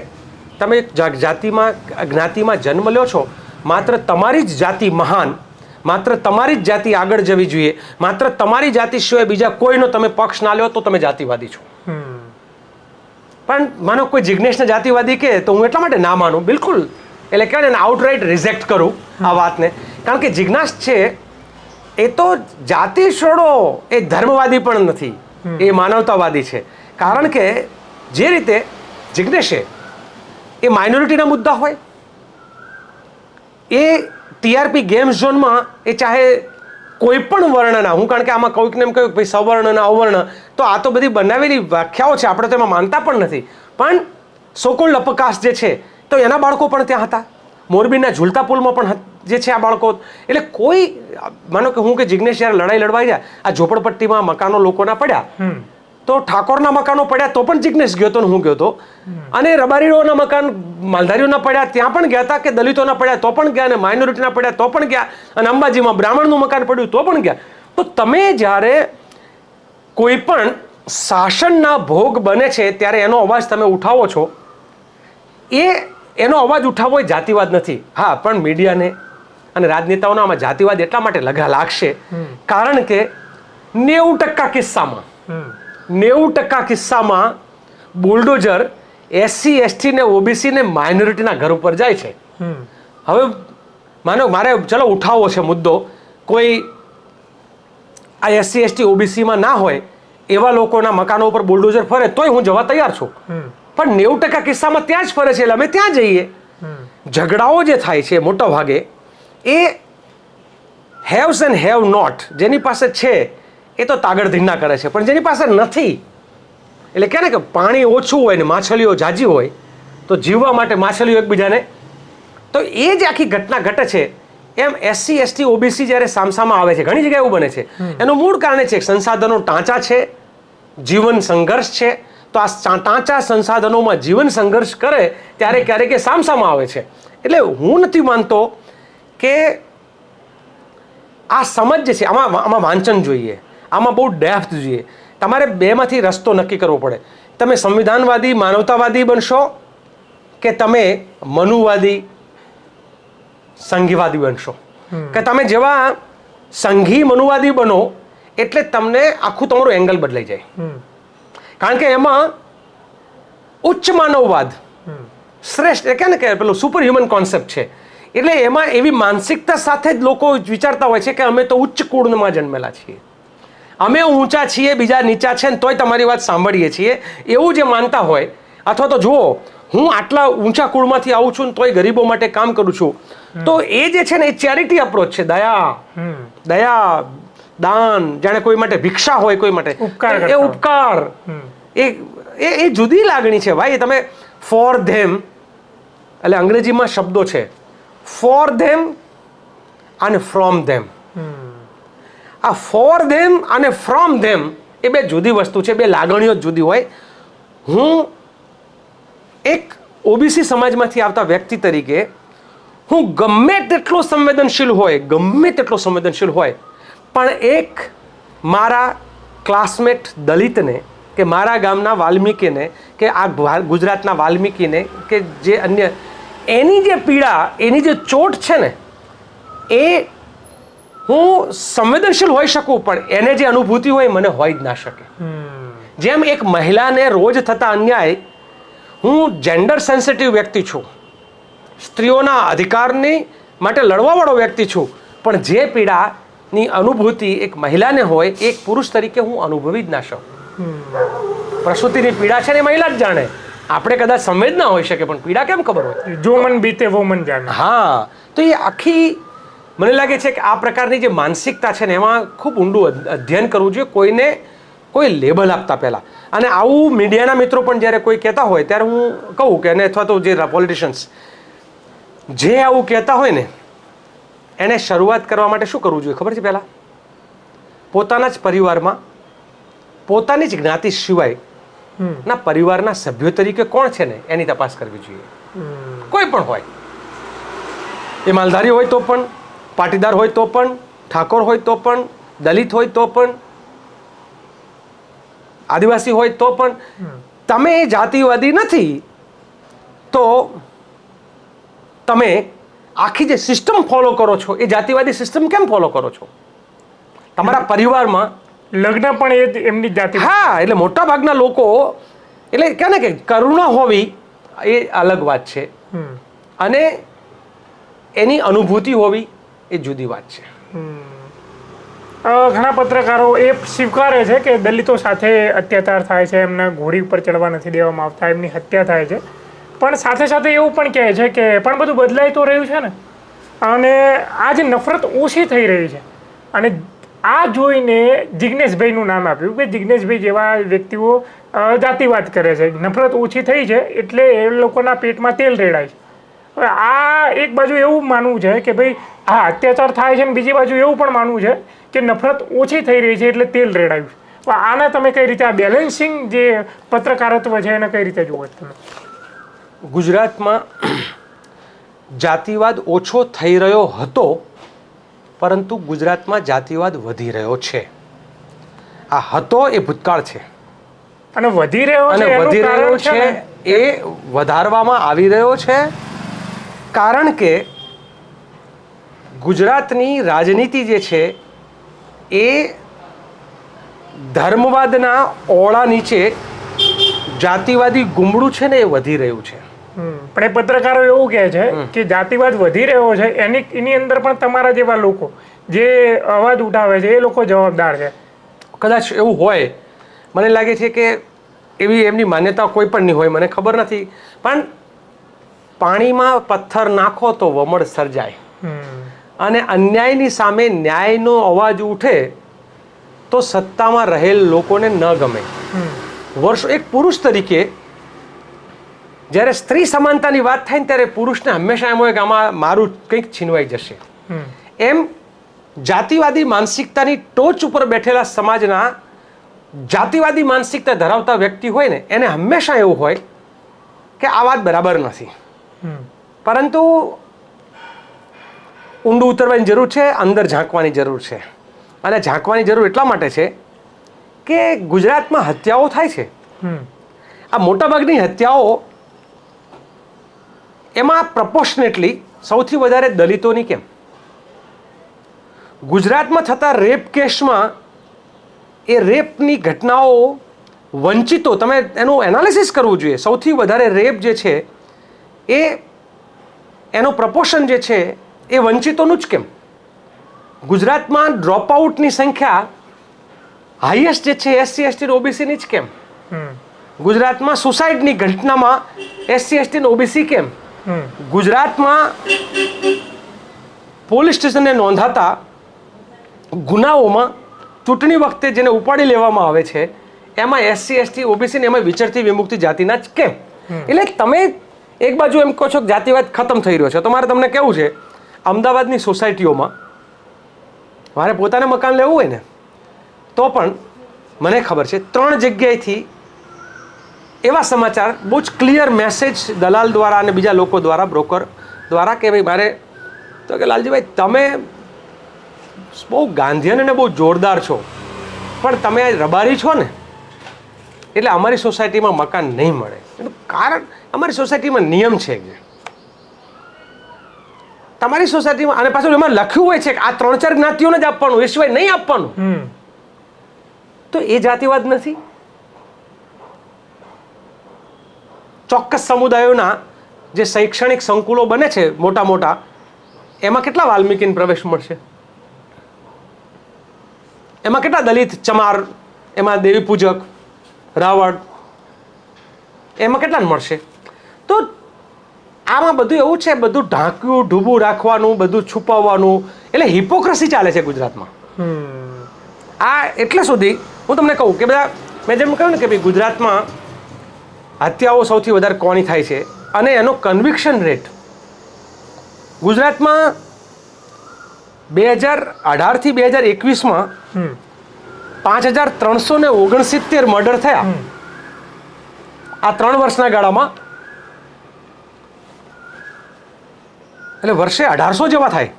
તમે જાતિમાં જ્ઞાતિમાં જન્મ લ્યો છો, માત્ર તમારી જ જાતિ મહાન, માત્ર તમારી જ જાતિ આગળ જવી જોઈએ, માત્ર તમારી જાતિ સિવાય બીજા કોઈનો તમે પક્ષ ના લ્યો તો તમે જાતિવાદી છો. પણ માનો કોઈ જિજ્ઞેશને જાતિવાદી કહે તો હું એટલા માટે ના માનું, બિલકુલ. એટલે કહેવાય ને આઉટરાઇટ રિજેક્ટ કરું આ વાતને. કારણ કે જિજ્ઞાસ છે એ તો જાતિ છોડો, એ ધર્મવાદી પણ નથી, એ માનવતાવાદી છે. કારણ કે જે રીતે જિજ્ઞેશે એ માઇનોરિટીના મુદ્દા હોય, એ TRP ગેમ ઝોનમાં એ ચાહે કોઈ પણ વર્ણના, હું કારણ કે આમાં કોઈકને એમ કહ્યું ભાઈ સવર્ણ અને અવર્ણ, તો આ તો બધી બનાવેલી વ્યાખ્યાઓ છે, આપણે તો એમાં માનતા પણ નથી. પણ સોકોલ્ડ અપકાશ જે છે તો એના બાળકો પણ ત્યાં હતા, મોરબીના ઝૂલતા પુલમાં પણ જે છે આ બાળકો. એટલે કોઈ માનો કે હું કે જિજ્ઞેશ જ્યારે લડાઈ લડવાઈ જાય, આ ઝોપડપટ્ટીમાં મકાનો લોકોના પડ્યા, તો ઠાકોરના મકાનો પડ્યા તો પણ જિજ્ઞેશ ગયો હતો, હું ગયો હતો. અને રબારીઓના મકાન માલધારીઓના પડ્યા ત્યાં પણ ગયા હતા, કે દલિતોના પડ્યા તો પણ ગયા, અને માઇનોરિટીના પડ્યા તો પણ ગયા, અને અંબાજીમાં બ્રાહ્મણનું મકાન પડ્યું તો પણ ગયા. તો તમે જ્યારે કોઈ પણ શાસનના ભોગ બને છે ત્યારે એનો અવાજ તમે ઉઠાવો છો, એનો અવાજ ઉઠાવવો એ જાતિવાદ નથી. હા, પણ મીડિયાને અને રાજનેતાઓને આમાં જાતિવાદ એટલા માટે લાગશે કારણ કે 90% કિસ્સામાં બુલડોઝર SC, ST ને OBC ને માઇનોરિટીના ઘર ઉપર જાય છે. હવે માનો મારે ચલો ઉઠાવવો છે મુદ્દો, કોઈ આ SC, ST, OBCમાં ના હોય એવા લોકોના મકાનો ઉપર બુલડોઝર ફરે તોય હું જવા તૈયાર છું. પણ 90% કિસ્સામાં ત્યાં જ ફરે છે, એટલે અમે ત્યાં જઈએ. ઝઘડાઓ જે થાય છે મોટા ભાગે એ હેવ્સ એન્ડ હેવ નોટ, જેની પાસે છે એ તો તાગડધીના કરે છે, પણ જેની પાસે નથી, એટલે કહે ને કે પાણી ઓછું હોય ને માછલીઓ જાજી હોય તો જીવવા માટે માછલીઓ એકબીજાને, તો એ જે આખી ઘટના ઘટે છે એમ SC, ST, OBC જ્યારે સામસામા આવે છે ઘણી જગ્યાએ એવું બને છે. એનું મૂળ કારણ છે સંસાધનો ટાંચા છે, જીવન સંઘર્ષ છે. તો આ ટાંચા સંસાધનોમાં જીવન સંઘર્ષ કરે ત્યારે ક્યારેક એ સામસામા આવે છે. એટલે હું નથી માનતો કે આ સમજ જે છે આમાં વાંચન જોઈએ, આમાં બહુ ડેપ્થ જોઈએ. તમારે બેમાંથી રસ્તો નક્કી કરવો પડે. તમે સંવિધાનવાદી માનવતાવાદી બનશો કે તમે મનુવાદી સંઘીવાદી બનશો. કે તમે જેવા સંઘી મનુવાદી બનો એટલે તમને આખું તમારું એંગલ બદલાઈ જાય. કારણ કે એમાં ઉચ્ચ માનવવાદ શ્રેષ્ઠ, કે ને કે પેલું સુપર હ્યુમન કોન્સેપ્ટ છે. એટલે એમાં એવી માનસિકતા સાથે જ લોકો વિચારતા હોય છે કે અમે તો ઉચ્ચ કુળમાં જન્મેલા છીએ, અમે ઊંચા છીએ, બીજા નીચા છે ને તોય તમારી વાત સાંભળીએ છીએ, એવું જે માનતા હોય. અથવા તો જુઓ, હું આટલા ઊંચા કુળમાંથી આવું છું ને તોય ગરીબો માટે કામ કરું છું, તો એ જે છે ને એ ચેરિટી અપ્રોચ છે. દયા, દાન, જાણે કોઈ માટે ભિક્ષા હોય, કોઈ માટે એ ઉપકાર, એ જુદી લાગણી છે ભાઈ. તમે ફોર ધેમ, એટલે અંગ્રેજીમાં શબ્દો છે ફોર ધેમ અને ફ્રોમ ધેમ. આ ફોર ધેમ અને ફ્રોમ ધેમ એ બે જુદી વસ્તુ છે, બે લાગણીઓ જ જુદી હોય. હું એક ઓબીસી સમાજમાંથી આવતા વ્યક્તિ તરીકે હું ગમે તેટલો સંવેદનશીલ હોય પણ એક મારા ક્લાસમેટ દલિતને કે મારા ગામના વાલ્મીકીને કે આ ગુજરાતના વાલ્મીકીને કે જે અન્ય એની જે પીડા એની જે ચોટ છે ને એ હું સંવેદનશીલ હોઈ શકું પણ એને જે અનુભૂતિ હોય મને હોઈ જ ના શકે. જેમ એક મહિલાને રોજ થતા અન્યાય, હું જેન્ડર સેન્સિટિવ વ્યક્તિ છું, સ્ત્રીઓના અધિકારની માટે લડવાવાળો વ્યક્તિ છું, પણ જે પીડાની અનુભૂતિ એક મહિલાને હોય એક પુરુષ તરીકે હું અનુભવી જ ના શકું. પ્રસૂતિની પીડા છે ને એ મહિલા જ જાણે, આપણે કદાચ સંવેદના હોઈ શકે પણ પીડા કેમ ખબર હોય? જો મન બીતે વો મન જાણે. હા, તો એ આખી મને લાગે છે કે આ પ્રકારની જે માનસિકતા છે ને એમાં ખૂબ ઊંડું અધ્યયન કરવું જોઈએ કોઈને કોઈ લેબલ આપતા પહેલાં. અને આવું મીડિયાના મિત્રો પણ જ્યારે કોઈ કહેતા હોય ત્યારે હું કહું કે અથવા તો જે પોલિટિશિયન્સ જે આવું કહેતા હોય ને એને શરૂઆત કરવા માટે શું કરવું જોઈએ ખબર છે? પહેલાં પોતાના જ પરિવારમાં પોતાની જ જ્ઞાતિ સિવાય ના પરિવારના સભ્યો તરીકે કોણ છે ને એની તપાસ કરવી જોઈએ. કોઈ પણ હોય, એ માલધારી હોય તો પણ, પાટીદાર હોય તો પણ, ઠાકોર હોય તો પણ, દલિત હોય તો પણ, આદિવાસી હોય તો પણ. તમે જાતિવાદી નથી તો તમે આખી જે સિસ્ટમ ફોલો કરો છો એ જાતિવાદી સિસ્ટમ કેમ ફોલો કરો છો? તમારા પરિવારમાં લગ્ન પણ એ એમની જાતિ. હા, એટલે મોટા ભાગના લોકો એટલે કહે ને કે કરુણા હોવી એ અલગ વાત છે અને એની અનુભૂતિ હોવી એ જુદી વાત છે. ઘણા પત્રકારો એ સ્વીકારે છે કે દલિતો સાથે અત્યાચાર થાય છે, એમના ઘોડી ઉપર ચડવા નથી દેવામાં આવતા, એમની હત્યા થાય છે, પણ સાથે સાથે એવું પણ કહે છે કે પણ બધું બદલાઈ તો રહ્યું છે ને અને આ જે નફરત ઓછી થઈ રહી છે. અને આ જોઈને જિજ્ઞેશભાઈનું નામ આપ્યું કે જિજ્ઞેશભાઈ જેવા વ્યક્તિઓ જાતિવાદ કરે છે, નફરત ઓછી થઈ છે એટલે એ લોકોના પેટમાં તેલ રેડાય છે. હવે આ એક બાજુ એવું માનવું છે કે ભાઈ હા અત્યાચાર થાય છે, અને બીજી બાજુ એવું પણ માનવું છે કે નફરત ઓછી થઈ રહી છે એટલે તેલ રેડાયું છે. આને તમે કઈ રીતે આ બેલેન્સિંગ જે પત્રકારત્વ છે એને કઈ રીતે જુઓ તમે? ગુજરાતમાં જાતિવાદ ઓછો થઈ રહ્યો હતો પરંતુ ગુજરાતમાં જાતિવાદ વધી રહ્યો છે. આ હતો એ ભૂતકાળ છે અને વધી રહ્યો અને છે વધી રહ્યો છે એ વધારવામાં આવી રહ્યો છે કારણ કે ગુજરાતની રાજનીતિ જે છે એ ધર્મવાદના ઓળા નીચે જાતિવાદી ગુમડું છે ને એ વધી રહ્યું છે. પણ એ પત્રકારો એવું કહે છે કે જાતિવાદ વધી રહ્યો છે એની અંદર પણ તમારા જેવા લોકો જે અવાજ ઉઠાવે છે એ લોકો જવાબદાર છે. કદાચ એવું હોય, મને લાગે છે કે એવી એમની માન્યતા કોઈ પણ નહીં હોય, મને ખબર નથી, પણ પાણીમાં પથ્થર નાખો તો વમળ સર્જાય અને અન્યાયની સામે ન્યાયનો અવાજ ઉઠે તો સત્તામાં રહેલ લોકોને ન ગમે. વર્ષો એક પુરુષ તરીકે જ્યારે સ્ત્રી સમાનતાની વાત થાય ને ત્યારે પુરુષને હંમેશા એમ હોય કે આમાં મારું કંઈક છીનવાઈ જશે. એમ જાતિવાદી માનસિકતાની ટોચ ઉપર બેઠેલા સમાજના જાતિવાદી માનસિકતા ધરાવતા વ્યક્તિ હોય ને એને હંમેશા એવું હોય કે આ વાત બરાબર નથી, પરંતુ ઊંડું ઉતરવાની જરૂર છે, અંદર ઝાંકવાની જરૂર છે. અને ઝાંકવાની જરૂર એટલા માટે છે કે ગુજરાતમાં હત્યાઓ થાય છે. આ મોટાભાગની હત્યાઓ એમાં પ્રપોર્શનેટલી સૌથી વધારે દલિતોની કેમ? ગુજરાતમાં થતા રેપ કેસમાં એ રેપની ઘટનાઓ વંચિતો, તમે એનું એનાલિસિસ કરવું જોઈએ. સૌથી વધારે રેપ જે છે એ એનો પ્રપોર્શન જે છે એ વંચિતોનું જ કેમ? ગુજરાતમાં ડ્રોપઆઉટની સંખ્યા હાઈએસ્ટ જે છે એસસી એસટી ઓબીસીની જ કેમ? ગુજરાતમાં સુસાઇડની ઘટનામાં એસસી એસટી ઓબીસી કેમ? ગુજરાતમાં પોલીસ સ્ટેશને નોંધાતા ગુનાઓમાં ચૂંટણી વખતે જેને ઉપાડી લેવામાં આવે છે એમાં એસસી એસટી ઓબીસી ને એમાં વિચરતી વિમુક્તિ જાતિના જ કેમ? એટલે તમે એક બાજુ એમ કહો છો કે જાતિવાદ ખતમ થઈ રહ્યો છે, તો મારે તમને કેવું છે, અમદાવાદની સોસાયટીઓમાં મારે પોતાને મકાન લેવું હોય ને તો પણ મને ખબર છે 3 જગ્યાએથી એવા સમાચાર બહુ જ ક્લિયર મેસેજ દલાલ દ્વારા અને બીજા લોકો દ્વારા, બ્રોકર દ્વારા, કે ભાઈ મારે તો કે લાલજીભાઈ તમે બહુ ગાંધીયન અને બહુ જોરદાર છો, પણ તમે રબારી છો ને એટલે અમારી સોસાયટીમાં મકાન નહીં મળે. એનું કારણ અમારી સોસાયટીમાં નિયમ છે કે તમારી સોસાયટીમાં, અને પાછું એમાં લખ્યું હોય છે કે આ 3-4 જ્ઞાતિઓને જ આપવાનું, એ સિવાય નહીં આપવાનું. તો એ જાતિવાદ નથી? ચોક્કસ સમુદાયોના જે શૈક્ષણિક સંકુલો બને છે મોટા મોટા, એમાં કેટલા વાલ્મીકીને પ્રવેશ મળશે? એમાં કેટલા દલિત, ચમાર, એમાં દેવી પૂજક, રાવણ, એમાં કેટલાને મળશે? તો આમાં બધું એવું છે, બધું ઢાંક્યું ઢૂબું રાખવાનું, બધું છુપાવવાનું, એટલે હિપોક્રસી ચાલે છે ગુજરાતમાં. આ એટલે સુધી હું તમને કહું કે બધા, મેં જેમ કહ્યું ને કે ભાઈ ગુજરાતમાં હત્યાઓ સૌથી વધારે કોની થાય છે, અને એનો કન્વિક્શન રેટ ગુજરાતમાં 2018 થી 2021માં 5369 મર્ડર થયા આ 3 વર્ષના ગાળામાં. એટલે વર્ષે 1800 જેવા થાય,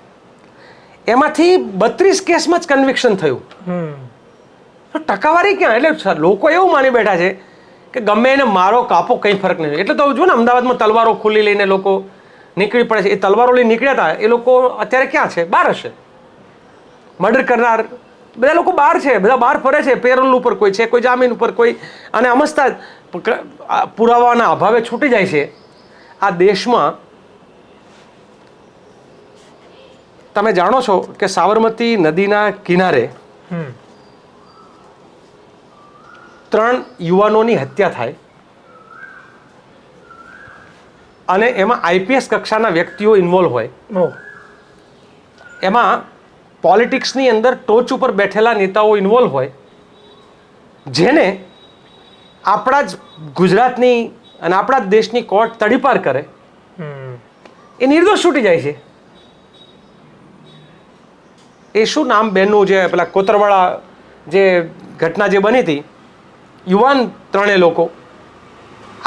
એમાંથી 32 કેસમાં જ કન્વિક્શન થયું. તો ટકાવારી ક્યાં? એટલે લોકો એવું માની બેઠા છે કે ગમે એને મારો કાપો કંઈ ફરક નહીં. એટલે તો જો ને અમદાવાદમાં તલવારો ખુલ્લી લઈને લોકો નીકળી પડે છે. એ તલવારો લઈને નીકળ્યા હતા એ લોકો અત્યારે ક્યાં છે? બહાર હશે. મર્ડર કરનાર બધા લોકો બહાર છે, બધા બહાર ફરે છે, પેરોલ ઉપર કોઈ છે, કોઈ જામીન ઉપર, કોઈ, અને અમસ્તા પુરાવાના અભાવે છૂટી જાય છે. આ દેશમાં તમે જાણો છો કે સાબરમતી નદીના કિનારે 3 યુવાનોની હત્યા થાય, અને એમાં આઈપીએસ કક્ષાના વ્યક્તિઓ ઇન્વોલ્વ હોય. એમાં પોલિટિક્સની અંદર ટોચ ઉપર બેઠેલા નેતાઓ ઇન્વોલ્વ હોય, જેને આપણા જ ગુજરાતની અને આપણા જ દેશની કોર્ટ તડીપાર કરે. એ નિર્દોષ છૂટી જાય છે. એ શું નામ બેનનું, જે પેલા કોતરવાળા જે ઘટના જે બની હતી, યુવાન 3 લોકો,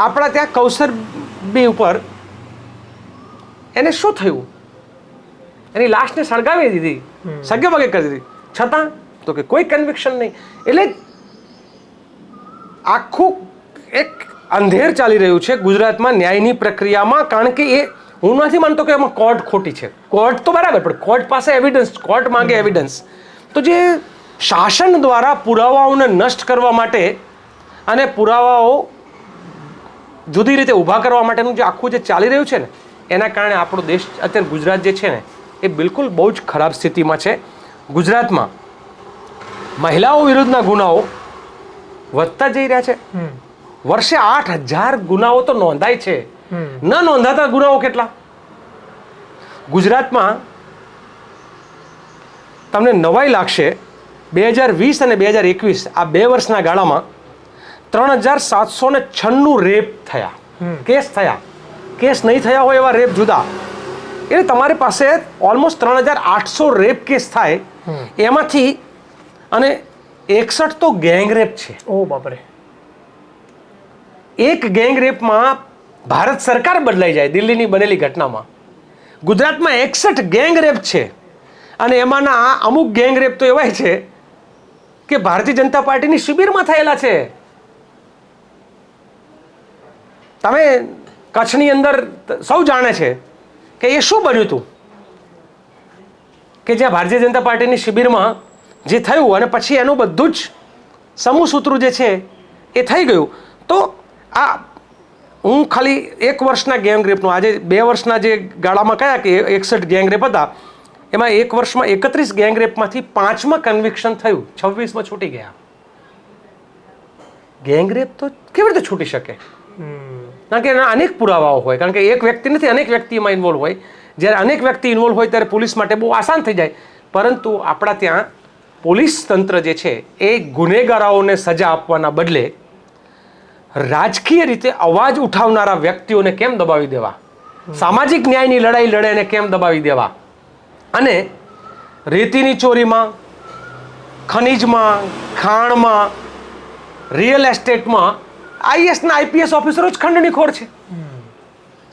આપણા ત્યાં કૌસરબી ઉપર એને શું થયું? એની લાશને સળગાવી દીધી, સગે વગે કરી દીધી, છતાં તો કે કોઈ કન્વિક્શન નહીં. એટલે આખું એક અંધેર ચાલી રહ્યું છે ગુજરાતમાં ન્યાયની પ્રક્રિયામાં. કારણ કે એ, હું નથી માનતો કે એમાં કોર્ટ ખોટી છે. કોર્ટ તો બરાબર, પણ કોર્ટ પાસે એવિડન્સ, કોર્ટ માંગે એવિડન્સ. તો જે શાસન દ્વારા પુરાવાઓને નષ્ટ કરવા માટે અને પુરાવાઓ જુદી રીતે ઊભા કરવા માટેનું જે આખું જે ચાલી રહ્યું છે ને, એના કારણે આપણો દેશ અત્યારે, ગુજરાત જે છે ને, એ બિલકુલ બહુ જ ખરાબ સ્થિતિમાં છે. ગુજરાતમાં મહિલાઓ વિરુદ્ધના ગુનાઓ વધતા જઈ રહ્યા છે. વર્ષે 8000 ગુનાઓ તો નોંધાય છે. ન નોંધાતા ગુનાઓ કેટલા? ગુજરાતમાં તમને નવાઈ લાગશે, 2020 અને 2021 આ 2 વર્ષના ગાળામાં 3796 રેપ થયા, કેસ થયા. કેસ નહીં થયા હોય એવા રેપ જુદા. એટલે તમારી પાસે ઓલમોસ્ટ 3800 રેપ કેસ થાય, એમાંથી અને 61 તો ગેંગ રેપ છે. ઓ બાપરે! એક ગેંગ રેપમાં ભારત સરકાર બદલાઈ જાય. દિલ્હીની બનેલી ઘટનામાં ગુજરાતમાં 61 ગેંગ રેપ છે, અને એમાંના અમુક ગેંગ રેપ તો એવાય છે કે ભારતીય જનતા પાર્ટીની શિબિરમાં થયેલા છે. તમે કચ્છની અંદર સૌ જાણે છે કે એ શું બન્યું હતું, કે જ્યાં ભારતીય જનતા પાર્ટીની શિબિરમાં જે થયું, અને પછી એનું બધું જ સમૂહ સૂત્રું જે છે એ થઈ ગયું. તો આ હું ખાલી 1 વર્ષના ગેંગ રેપનું, આજે 2 વર્ષના જે ગાળામાં કયા કે 61 ગેંગ રેપ હતા, એમાં 1 વર્ષમાં 31 ગેંગ રેપમાંથી 5માં કન્વિક્શન થયું, 26માં છૂટી ગયા. ગેંગ રેપ તો કેવી રીતે છૂટી શકે? કારણ કે એના અનેક પુરાવાઓ હોય. કારણ કે એક વ્યક્તિ નથી, અનેક વ્યક્તિ એમાં ઇન્વોલ્વ હોય. જ્યારે અનેક વ્યક્તિ ઇન્વોલ્વ હોય ત્યારે પોલીસ માટે બહુ આસાન થઈ જાય. પરંતુ આપણા ત્યાં પોલીસ તંત્ર જે છે એ ગુનેગારોને સજા આપવાના બદલે રાજકીય રીતે અવાજ ઉઠાવનારા વ્યક્તિઓને કેમ દબાવી દેવા, સામાજિક ન્યાયની લડાઈ લડે એને કેમ દબાવી દેવા, અને રેતીની ચોરીમાં, ખનીજમાં, ખાણમાં, રિયલ એસ્ટેટમાં આઈએસના આઈપીએસ ઓફિસરો જ ખંડણીખોર છે,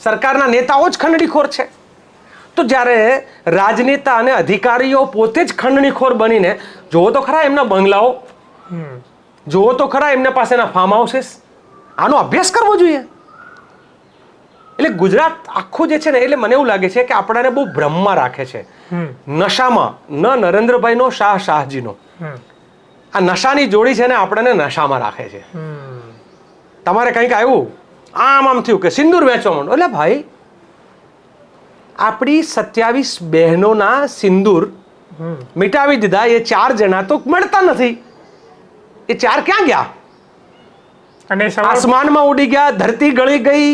સરકારના નેતાઓ જ ખંડણીખોર છે. તો જ્યારે રાજનેતા અને અધિકારીઓ પોતે જ ખંડણીખોર બનીને, જુઓ તો ખરા એમના બંગલાઓ, જુઓ તો ખરા એમના પાસેના ફાર્મ હાઉસીસ, આનો અભ્યાસ કરવો જોઈએ. એટલે ગુજરાત આખું જે છે ને, એટલે મને એવું લાગે છે કે આપણાને બહુ ભ્રમમાં રાખે છે, નશામાં. ન નરેન્દ્રભાઈનો શાહજીનો આ નશાની જોડી છે ને આપણને નશામાં રાખે છે. તમારે કંઈક આવ્યું, આમ થયું કે સિંદૂર વેચવા માંડો. એટલે ભાઈ, આપણી 27 બહેનોના સિંદૂર મિટાવી દીધા, એ 4 જણા તો મળતા નથી. એ 4 ક્યાં ગયા? અને આસમાનમાં ઉડી ગયા, ધરતી ગળી ગઈ,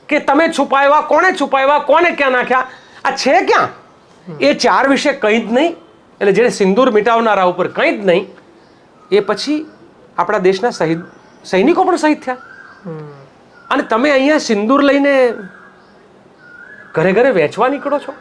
કે તમે છુપાવ્યા, કોણે છુપાવ્યા, કોને ક્યાં નાખ્યા, આ છે ક્યાં? એ 4 વિશે કંઈ જ નહીં. એટલે જેને સિંદૂર મિટાવનારા ઉપર કંઈ જ નહીં, એ પછી આપણા દેશના સૈનિકો પણ શહીદ થયા. અને તમે અહીંયા સિંદૂર લઈને ઘરે ઘરે વેચવા નીકળો છો.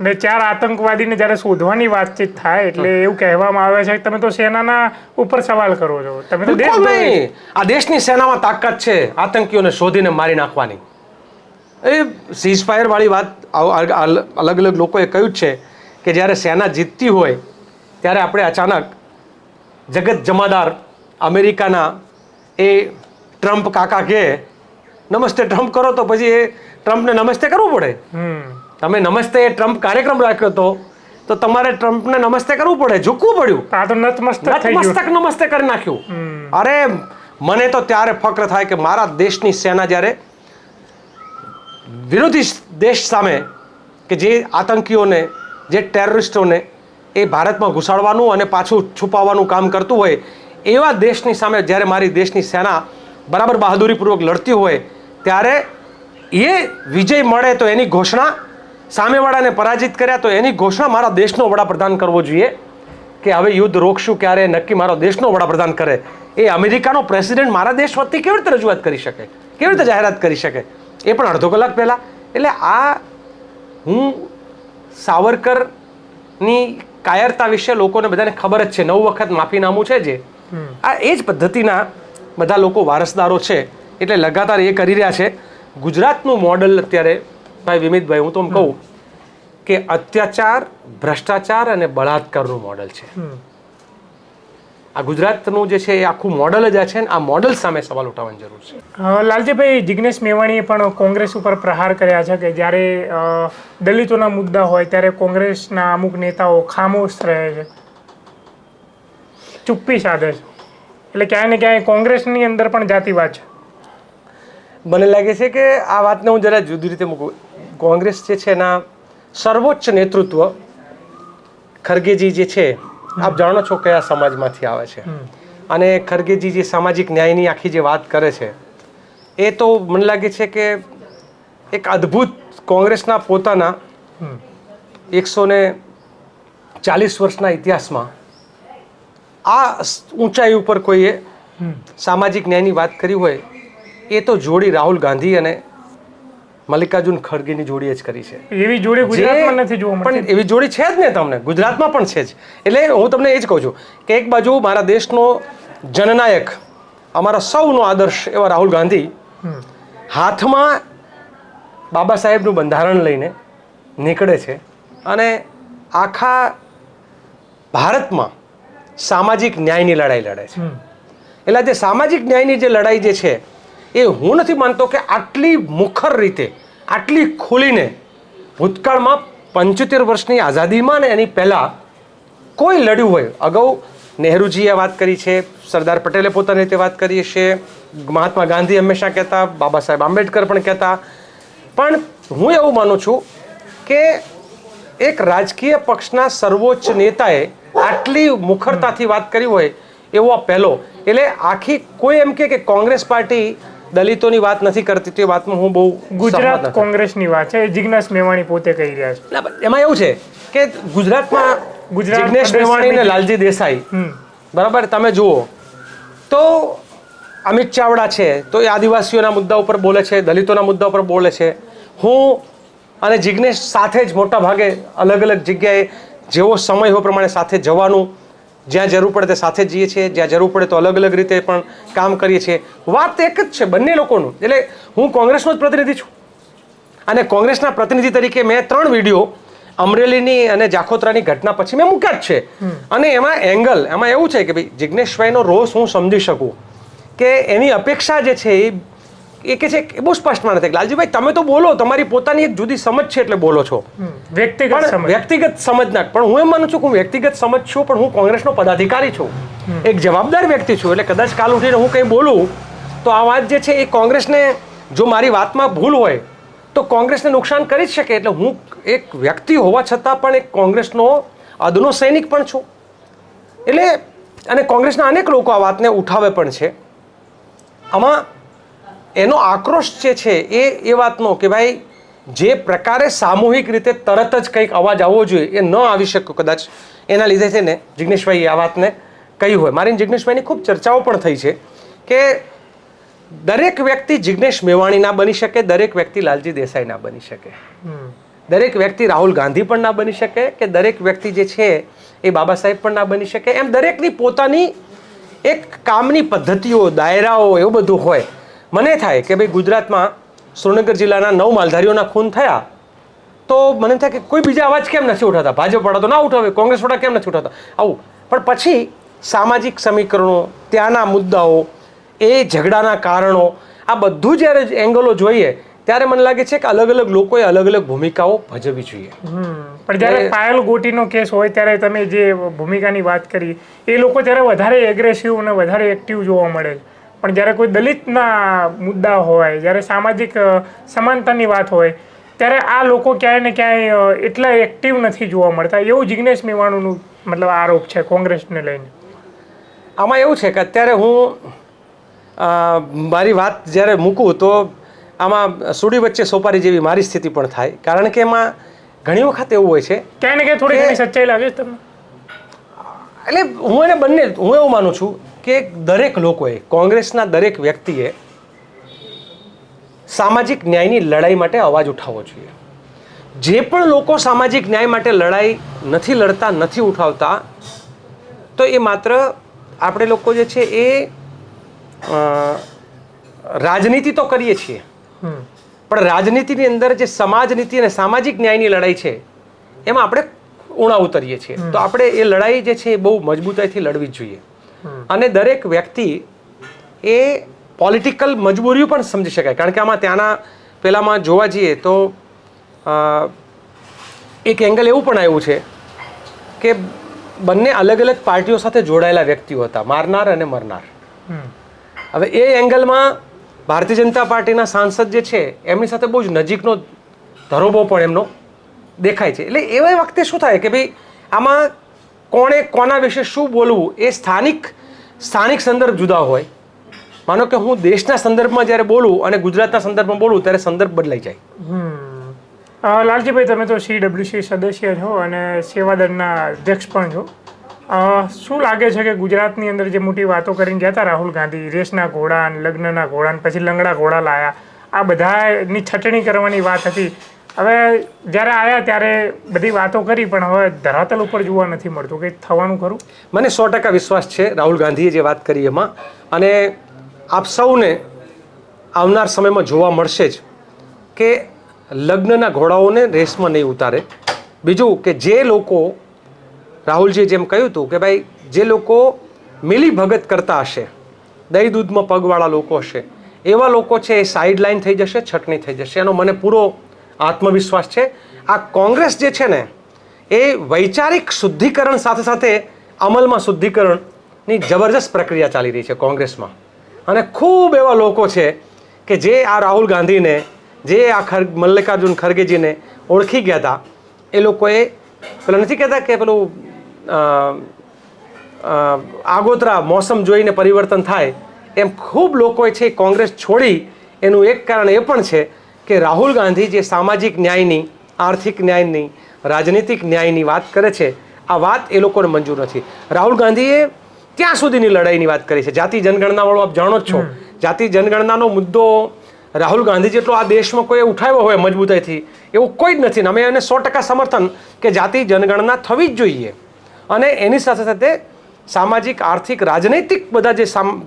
અને 4 આતંકવાદીને જ્યારે શોધવાની વાતચીત થાય એટલે એવું કહેવામાં આવે છે કે તમે તો સેનાના ઉપર સવાલ કરો છો. તમે તો બિલકુલ નહીં. આ દેશની સેનામાં તાકાત છે આતંકીઓને શોધીને મારી નાખવાની. એ સીઝફાયર વાળી વાત અલગ અલગ લોકોએ કહ્યું છે કે જ્યારે સેના જીતતી હોય ત્યારે આપણે અચાનક જગત જમાદાર અમેરિકાના એ ટ્રમ્પ કાકા કહે નમસ્તે ટ્રમ્પ કરો, તો પછી એ ટ્રમ્પને નમસ્તે કરવું પડે. તમે નમસ્તે ટ્રમ્પ કાર્યક્રમ રાખ્યો તો તમારે ટ્રમ્પને નમસ્તે કરવું પડે, ઝૂકવું પડ્યું. આ તો નતમસ્તક નમસ્તે કરી નાખ્યું. અરે મને તો ત્યારે ફક્ર થાય કે મારા દેશની સેના જ્યારે વિરોધી દેશ સામે, કે જે આતંકીઓને, જે ટેરરિસ્ટોને એ ભારતમાં ઘુસાડવાનું અને પાછું છુપાવવાનું કામ કરતું હોય, એવા દેશની સામે જ્યારે મારી દેશની સેના બરાબર બહાદુરીપૂર્વક લડતી હોય, ત્યારે એ વિજય મળે તો એની ઘોષણા, સામેવાળાને પરાજિત કર્યા તો એની ઘોષણા મારા દેશનો વડાપ્રધાન કરવો જોઈએ કે હવે યુદ્ધ રોકશું ક્યારે, નક્કી મારો દેશનો વડાપ્રધાન કરે. એ અમેરિકાનો પ્રેસિડેન્ટ મારા દેશ વતી કેવી રીતે રજૂઆત કરી શકે, કેવી રીતે જાહેરાત કરી શકે, એ પણ અડધો કલાક પહેલાં. એટલે આ હું સાવરકરની કાયરતા વિશે લોકોને બધાને ખબર જ છે, 9 વખત માફીનામું છે જે, આ એ જ પદ્ધતિના બધા લોકો વારસદારો છે. એટલે લગાતાર એ કરી રહ્યા છે. ગુજરાતનું મોડલ અત્યારે ભાઈ વિમિતભાઈ, હું તો એમ કહું કે અત્યાચાર, ભ્રષ્ટાચાર અને બળાત્કારનું મોડલ છે. આ ગુજરાતનું જે છે એ આખું મોડલ જ છે. આ મોડલ સામે સવાલ ઉઠાવવાની જરૂર છે. લાલજીભાઈ, જિગ્નેશ મેવાણીએ પણ કોંગ્રેસ ઉપર પ્રહાર કર્યા છે કે જ્યારે દલિતોના મુદ્દા હોય ત્યારે કોંગ્રેસના અમુક નેતાઓ ખામોશ રહે છે, ચુપ્પી સાધે છે. એટલે ક્યાંય ને ક્યાંય કોંગ્રેસની અંદર પણ જાતિવાદ છે. મને લાગે છે કે આ વાતને હું જરા જુદી રીતે મૂકું. કોંગ્રેસ જે છે એના સર્વોચ્ચ નેતૃત્વ ખરગેજી જે છે, આપ જાણો છો કયા સમાજમાંથી આવે છે, અને ખરગેજી જે સામાજિક ન્યાયની આખી જે વાત કરે છે, એ તો મને લાગે છે કે એક અદ્ભુત કોંગ્રેસના પોતાના 140 વર્ષના ઇતિહાસમાં આ ઊંચાઈ ઉપર કોઈએ સામાજિક ન્યાયની વાત કરી હોય, એ તો જોડી રાહુલ ગાંધી અને મલ્લિકાર્જુન ખડગેની જોડી જ કરી છે. એવી જોડી ગુજરાતમાં નથી જોવા મળતી. પણ એવી જોડી છે જ ને, તમને ગુજરાતમાં પણ છે જ. એટલે હું તમને એ જ કહું છું કે એક બાજુ મારા દેશનો જનનાયક, અમારા સૌનો આદર્શ એવા રાહુલ ગાંધી હાથમાં બાબા સાહેબનું બંધારણ લઈને નીકળે છે અને આખા ભારતમાં સામાજિક ન્યાયની લડાઈ લડે છે. એટલે જે સામાજિક ન્યાયની જે લડાઈ જે છે, એ હું નથી માનતો કે આટલી મુખર રીતે, આટલી ખુલીને ભૂતકાળમાં 75 વર્ષની આઝાદીમાં ને એની પહેલાં કોઈ લડ્યું હોય. અગાઉ નહેરુજીએ વાત કરી છે, સરદાર પટેલે પોતાની રીતે વાત કરી છે, મહાત્મા ગાંધી હંમેશા કહેતા, બાબા સાહેબ આંબેડકર પણ કહેતા. પણ હું એવું માનું છું કે એક રાજકીય પક્ષના સર્વોચ્ચ નેતાએ આટલી મુખરતાથી વાત કરી હોય એવો આ પહેલો. એટલે આખી કોઈ એમ કે કોંગ્રેસ પાર્ટી દલિતોની વાત નથી કરતી, તે વાતમાં હું બહુ ગુજરાત કોંગ્રેસની વાત છે, જિગ્નેશ મેવાણી પોતે કહી રહ્યા છે. એમાં એવું છે કે ગુજરાતમાં જિગ્નેશ મેવાણી અને લાલજી દેસાઈ, બરાબર, તમે જુઓ તો અમિત ચાવડા છે તો એ આદિવાસીઓના મુદ્દા ઉપર બોલે છે, દલિતોના મુદ્દા ઉપર બોલે છે. હું અને જિગ્નેશ સાથે જ મોટા ભાગે અલગ અલગ જગ્યાએ જેવો સમય હોય પ્રમાણે સાથે જવાનું, જ્યાં જરૂર પડે તે સાથે જઈએ છીએ, જ્યાં જરૂર પડે તો અલગ અલગ રીતે પણ કામ કરીએ છીએ. વાત એક જ છે બંને લોકોનું. એટલે હું કોંગ્રેસનો જ પ્રતિનિધિ છું અને કોંગ્રેસના પ્રતિનિધિ તરીકે મેં 3 વિડીયો અમરેલીની અને જાખોત્રાની ઘટના પછી મેં મૂક્યા જ છે. અને એમાં એવું છે કે ભાઈ જિજ્ઞેશભાઈનો રોષ હું સમજી શકું કે એની અપેક્ષા જે છે એ કે છે એ બહુ સ્પષ્ટમાં નથી. લાલજીભાઈ તમે તો બોલો, તમારી પોતાની એક જુદી સમજ છે એટલે બોલો છો, વ્યક્તિગત સમજ ના. પણ હું એમ માનું છું કે હું વ્યક્તિગત સમજ છું, પણ હું કોંગ્રેસનો પદાધિકારી છું, એક જવાબદાર વ્યક્તિ છું. એટલે કદાચ કાલ ઉઠીને હું કંઈ બોલું તો આ વાત જે છે એ કોંગ્રેસને, જો મારી વાતમાં ભૂલ હોય તો કોંગ્રેસને નુકસાન કરી જ શકે. એટલે હું એક વ્યક્તિ હોવા છતાં પણ એક કોંગ્રેસનો અદનો સૈનિક પણ છું. એટલે અને કોંગ્રેસના અનેક લોકો આ વાતને ઉઠાવે પણ છે. આમાં એનો આક્રોશ જે છે એ વાતનો કે ભાઈ જે પ્રકારે સામૂહિક રીતે તરત જ કંઈક અવાજ આવવો જોઈએ એ ન આવી શક્યો કદાચ, એના લીધે છે ને જિજ્ઞેશભાઈએ આ વાતને કહી હોય. મારી જિજ્ઞેશભાઈની ખૂબ ચર્ચાઓ પણ થઈ છે કે દરેક વ્યક્તિ જિજ્ઞેશ મેવાણી ના બની શકે, દરેક વ્યક્તિ લાલજી દેસાઈ ના બની શકે, દરેક વ્યક્તિ રાહુલ ગાંધી પણ ના બની શકે, કે દરેક વ્યક્તિ જે છે એ બાબા સાહેબ પણ ના બની શકે. એમ દરેકની પોતાની એક કામની પદ્ધતિઓ, દાયરાઓ એવું બધું હોય. મને થાય કે ભાઈ ગુજરાતમાં સુરેન્દ્રનગર જિલ્લાના 9 માલધારીઓના ખૂન થયા તો મને થાય કે કોઈ બીજા અવાજ કેમ નથી ઉઠાવતા? ભાજપ વાળા તો ના ઉઠાવે, કોંગ્રેસ વાળા કેમ નથી ઉઠાવતા આવું? પણ પછી સામાજિક સમીકરણો, ત્યાંના મુદ્દાઓ, એ ઝઘડાના કારણો, આ બધું જ્યારે એંગલો જોઈએ ત્યારે મને લાગે છે કે અલગ અલગ લોકોએ અલગ અલગ ભૂમિકાઓ ભજવવી જોઈએ. પણ જ્યારે પાયલ ગોટીનો કેસ હોય ત્યારે તમે જે ભૂમિકાની વાત કરી એ લોકો ત્યારે વધારે એગ્રેસિવ અને વધારે એક્ટિવ જોવા મળે. પણ જ્યારે કોઈ દલિતના મુદ્દા હોય, જ્યારે સામાજિક સમાનતાની વાત હોય ત્યારે આ લોકો ક્યાંય ને ક્યાંય એટલા એક્ટિવ નથી જોવા મળતા. એવું જિજ્ઞેશ મેવાણીનું મતલબ આરોપ છે કોંગ્રેસને લઈને. આમાં એવું છે કે અત્યારે હું મારી વાત જ્યારે મૂકું તો આમાં સુડી વચ્ચે સોપારી જેવી મારી સ્થિતિ પણ થાય. કારણ કે એમાં ઘણી વખત એવું હોય છે ક્યાંય ને ક્યાંય થોડી ઘણી સચ્ચાઈ લાગે તમને. એટલે હું એવું માનું છું કે દરેક લોકોએ, કોંગ્રેસના દરેક વ્યક્તિએ સામાજિક ન્યાયની લડાઈ માટે અવાજ ઉઠાવવો જોઈએ. જે પણ લોકો સામાજિક ન્યાય માટે લડાઈ નથી લડતા, નથી ઉઠાવતા, તો એ માત્ર આપણે લોકો જે છે એ રાજનીતિ તો કરીએ છીએ, પણ રાજનીતિની અંદર જે સમાજ નીતિ અને સામાજિક ન્યાયની લડાઈ છે એમાં આપણે ઉણા ઉતરીએ છીએ. તો આપણે એ લડાઈ જે છે એ બહુ મજબૂતાઈથી લડવી જ જોઈએ. અને દરેક વ્યક્તિ એ પોલિટિકલ મજબૂરીઓ પણ સમજી શકાય. કારણ કે આમાં ત્યાંના પહેલાંમાં જોવા જઈએ તો એક એંગલ એવું પણ આવ્યું છે કે બંને અલગ અલગ પાર્ટીઓ સાથે જોડાયેલા વ્યક્તિઓ હતા, મારનાર અને મરનાર. હવે એ એંગલમાં ભારતીય જનતા પાર્ટીના સાંસદ જે છે એમની સાથે બહુ જ નજીકનો ધરોબો પણ એમનો દેખાય છે. એટલે એવા વખતે શું થાય કે ભાઈ આમાં કોણે કોના વિશે શું બોલવું એ સ્થાનિક સંદર્ભ જુદા હોય. માનો કે હું દેશના સંદર્ભમાં જ્યારે બોલું અને ગુજરાતના સંદર્ભમાં બોલું ત્યારે સંદર્ભ બદલાઈ જાય. લાલજીભાઈ તમે તો CWC સદસ્ય છો અને સેવાદળના અધ્યક્ષ પણ છો. શું લાગે છે કે ગુજરાતની અંદર જે મોટી વાતો કરીને ગયા હતા રાહુલ ગાંધી, રેસના ઘોડા, લગ્નના ઘોડા, પછી લંગડા ઘોડા લાયા, આ બધાની છટણી કરવાની વાત હતી. હવે જ્યારે આવ્યા ત્યારે બધી વાતો કરી પણ હવે ધરાતલ ઉપર જોવા નથી મળતું. કંઈક થવાનું ખરું? મને 100% વિશ્વાસ છે રાહુલ ગાંધીએ જે વાત કરી એમાં. અને આપ સૌને આવનાર સમયમાં જોવા મળશે જ કે લગ્નના ઘોડાઓને રેસમાં નહીં ઉતારે. બીજું કે જે લોકો, રાહુલજીએ જેમ કહ્યું હતું કે ભાઈ જે લોકો મિલી ભગત કરતા હશે, દહીં દૂધમાં પગવાળા લોકો હશે, એવા લોકો છે એ સાઈડ લાઈન થઈ જશે, છટણી થઈ જશે. એનો મને પૂરો આત્મવિશ્વાસ છે. આ કોંગ્રેસ જે છે ને એ વૈચારિક શુદ્ધિકરણ સાથે સાથે અમલમાં શુદ્ધિકરણની જબરજસ્ત પ્રક્રિયા ચાલી રહી છે કોંગ્રેસમાં. અને ખૂબ એવા લોકો છે કે જે આ રાહુલ ગાંધીને, જે આ મલ્લિકાર્જુન ખરગેજીને ઓળખી ગયા હતા, એ લોકોએ પેલા નથી કહેતા કે પેલું આગોતરા મોસમ જોઈને પરિવર્તન થાય, એમ ખૂબ લોકોએ છે કોંગ્રેસ છોડી. એનું એક કારણ એ પણ છે કે રાહુલ ગાંધી જે સામાજિક ન્યાયની, આર્થિક ન્યાયની, રાજનીતિક ન્યાયની વાત કરે છે, આ વાત એ લોકોને મંજૂર નથી. રાહુલ ગાંધીએ ત્યાં સુધીની લડાઈની વાત કરી છે. જાતિ જનગણનાવાળો આપ જાણો જ છો. જાતિ જનગણનાનો મુદ્દો રાહુલ ગાંધી જેટલો આ દેશમાં કોઈ ઉઠાવ્યો હોય મજબૂતાઈથી એવું કોઈ જ નથી. અમે એને 100% સમર્થન કે જાતિ જનગણના થવી જ જોઈએ. અને એની સાથે સાથે સામાજિક આર્થિક રાજનૈતિક બધા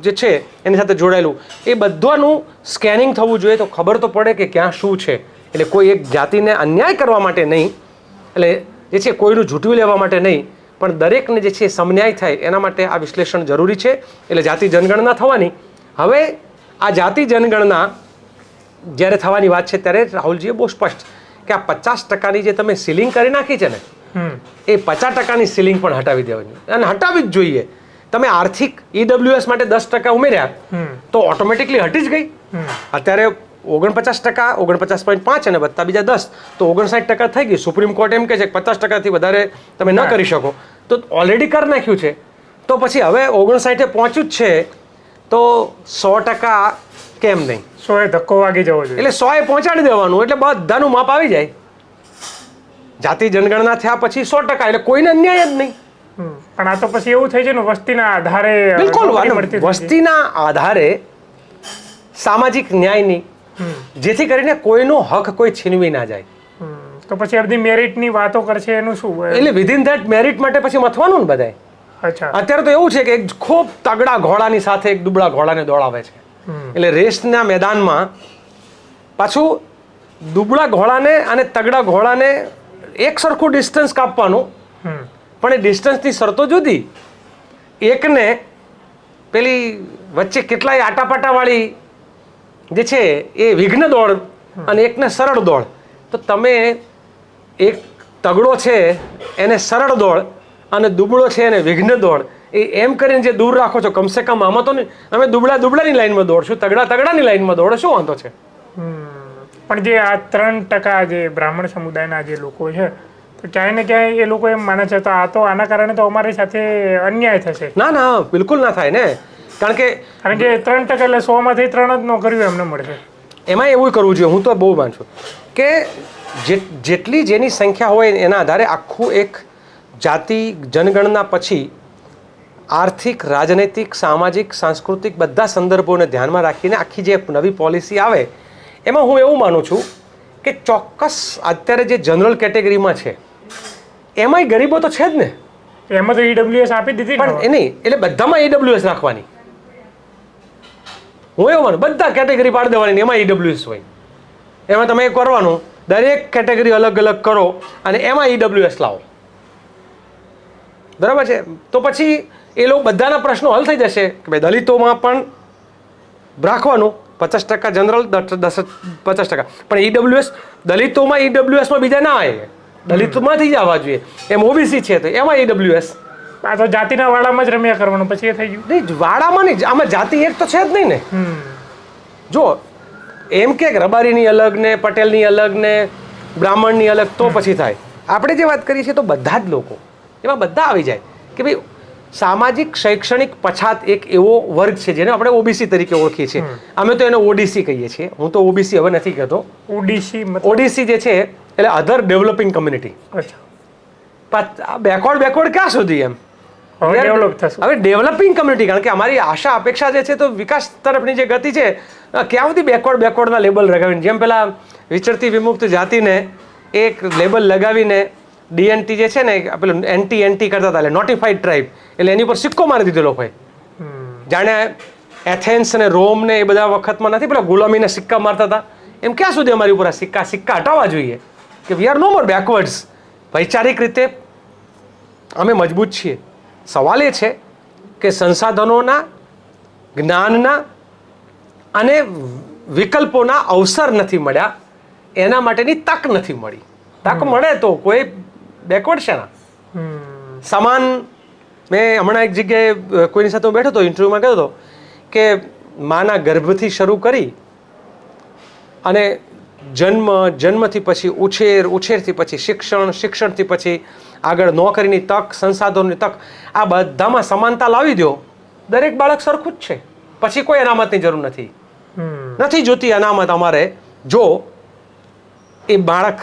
જે છે એની સાથે જોડાયેલું એ બધાનું સ્કેનિંગ થવું જોઈએ, તો ખબર તો પડે કે ક્યાં શું છે. એટલે કોઈ એક જાતિને અન્યાય કરવા માટે નહીં, એટલે જે છે કોઈનું ઝૂંટવી લેવા માટે નહીં, પણ દરેકને જે છે સમન્યાય થાય એના માટે આ વિશ્લેષણ જરૂરી છે. એટલે જાતિ જનગણના થવાની. હવે આ જાતિ જનગણના જ્યારે થવાની વાત છે ત્યારે રાહુલજીએ બહુ સ્પષ્ટ કે આ 50% જે તમે સીલિંગ કરી નાખી છે ને, એ 50%ની સીલિંગ પણ હટાવી દેવાની, અને હટાવી જ જોઈએ. તમે આર્થિક ઈડબ્લ્યુએસ માટે 10% ઉમેર્યા તો ઓટોમેટિકલી હટી જ ગઈ. અત્યારે 49%, 49.5 અને વત્તા બીજા 10 તો 59% થઈ ગઈ. સુપ્રીમ કોર્ટ એમ કહે છે કે 50%થી વધારે તમે ન કરી શકો, તો ઓલરેડી કરી નાખ્યું છે. તો પછી હવે 59 પહોંચ્યું જ છે, તો 100% કેમ નહીં? 100 ધક્કો વાગી જવો જોઈએ, એટલે 100 પહોંચાડી દેવાનું, એટલે બધાનું માપ આવી જાય. જાતિ જનગણના થયા પછી 100%, એટલે કોઈને અન્યાય જ નહીં. પણ આ તો પછી એવું થઈ જાય ને, વસ્તીના આધારે. બિલકુલ, વસ્તીના આધારે સામાજિક ન્યાયની, જેથી કરીને કોઈનો હક કોઈ છીનવી ના જાય. તો પછી આ બધી મેરિટની વાતો કરશે એનું શું? એટલે વિધિન ધેટ મેરિટ માટે પછી મથવાનું ને બધાય. અચ્છા, અત્યારે તો એવું છે કે એક ખૂબ તગડા ઘોડાની સાથે એક દુબળા ઘોડાને દોડાવે છે. એટલે રેસના મેદાનમાં પાછું દુબળા ઘોડાને અને તગડા ઘોડાને એક સરખું ડિસ્ટન્સ કાપવાનું, પણ એ ડિસ્ટન્સની શરતો જુદી. એકને પેલી વચ્ચે કેટલાય આટાપાટાવાળી જે છે એ વિઘ્ન દોડ, અને એકને સરળ દોડ. તો તમે એક તગડો છે એને સરળ દોડ અને દુબળો છે એને વિઘ્ન દોડ, એમ કરીને જે દૂર રાખો છો, કમસે કમ આમાં તો નહીં. અમે દુબળાની લાઈનમાં દોડશું, તગડાની લાઈનમાં દોડો, શું વાંધો છે? પણ જે આ 3% જે બ્રાહ્મણ સમુદાયના જે લોકો છે, તો ક્યાંય ને ક્યાંય એ લોકો એમ માને છે તો આ તો આના કારણે તો અમારી સાથે અન્યાય થશે. ના, બિલકુલ ના થાય ને. કારણ કે 3% એટલે 100માંથી 3 જ નોકરીઓ એમને મળશે. એમાં એવું કરવું જોઈએ. હું તો બહુ માનું છું કે જેટલી જેની સંખ્યા હોય એના આધારે આખું એક જાતિ જનગણના પછી આર્થિક, રાજનૈતિક, સામાજિક, સાંસ્કૃતિક બધા સંદર્ભોને ધ્યાનમાં રાખીને આખી જે નવી પોલિસી આવે, એમાં હું એવું માનું છું કે ચોક્કસ અત્યારે જે જનરલ કેટેગરીમાં છે એમાંય ગરીબો તો છે જ ને. એમાં તો ઈડબ્લ્યુએસ આપી દીધી, પણ એ નહીં, એટલે બધામાં ઈડબ્લ્યુએસ રાખવાની. હું એવું માનું બધા કેટેગરી પાડી દેવાની, એમાં ઈડબ્લ્યુએસ હોય. એમાં તમે કરવાનું, દરેક કેટેગરી અલગ અલગ કરો અને એમાં ઈડબ્લ્યુએસ લાવો. બરાબર છે? તો પછી એ લોકો બધાના પ્રશ્નો હલ થઈ જશે કે ભાઈ દલિતોમાં પણ રાખવાનું 50% જનરલ, 50%. પણ ઈડબ્લ્યુએસ દલિતોમાં, ઈડબ્લ્યુએસમાં બીજા ના આવે, દલિતોમાંથી જ આવવા જોઈએ. એમ ઓબીસી છે તો એમાં ઈડબ્લ્યુએસ. આ તો જાતિના વાડામાં જ રમ્યા કરવાનું, પછી એ થઈ ગયું. નહીં, વાડામાં નહીં, આમાં જાતિ એક તો છે જ નહીં ને. જો એમ કે રબારીની અલગ ને, પટેલની અલગ ને, બ્રાહ્મણની અલગ, તો પછી થાય. આપણે જે વાત કરીએ છીએ તો બધા જ લોકો એમાં બધા આવી જાય કે ભાઈ સામાજિક શૈક્ષણિક પછાત એક એવો વર્ગ છે જેને આપણે ઓબીસી તરીકે ઓળખીએ છીએ. અમે તો એને ઓડીસી કહીએ છીએ. હું તો ઓબીસી હવે નથી કહેતો. ઓડીસી જે છે એટલે અધર ડેવલપિંગ કમ્યુનિટી. અચ્છા, બેકવર્ડ ક્યાં સુધી? એમ ડેવલપ થશે. હવે ડેવલપિંગ કમ્યુનિટી, કારણ કે અમારી આશા અપેક્ષા જે છે તો વિકાસ તરફની જે ગતિ છે, ક્યાં સુધી બેકવર્ડના લેબલ લગાવીને, જેમ પેલા વિચરતી વિમુક્ત જાતિને એક લેબલ લગાવીને ડીએનટી જે છે ને પેલું એન્ટી કરતા હતા, એટલે નોટિફાઈડ ટ્રાઇબ, એટલે એની પર સિક્કો મારી દીધો લોકોએ. જાણે એથેન્સ અને રોમ ને એ બધા વખતમાં નથી પેલા ગુલામીના સિક્કા મારતા હતા, એમ ક્યાં સુધી અમારી ઉપર સિક્કા હટાવવા જોઈએ કે we are no more backwards. વૈચારિક રીતે અમે મજબૂત છીએ. સવાલ એ છે કે સંસાધનોના, જ્ઞાનના અને વિકલ્પોના અવસર નથી મળ્યા, એના માટેની તક નથી મળી. તક મળે તો કોઈ બેકવર્ડ છે ના. સમાન, મેં હમણાં એક જગ્યાએ કોઈની સાથે હું બેઠો હતો, ઇન્ટરવ્યુમાં કહ્યો હતો કે માના ગર્ભથી શરૂ કરી અને જન્મથી પછી ઉછેરથી પછી શિક્ષણથી પછી આગળ નોકરીની તક, સંસાધનોની તક, આ બધામાં સમાનતા લાવી દો, દરેક બાળક સરખું જ છે. પછી કોઈ અનામતની જરૂર નથી જોતી અનામત અમારે. જો એ બાળક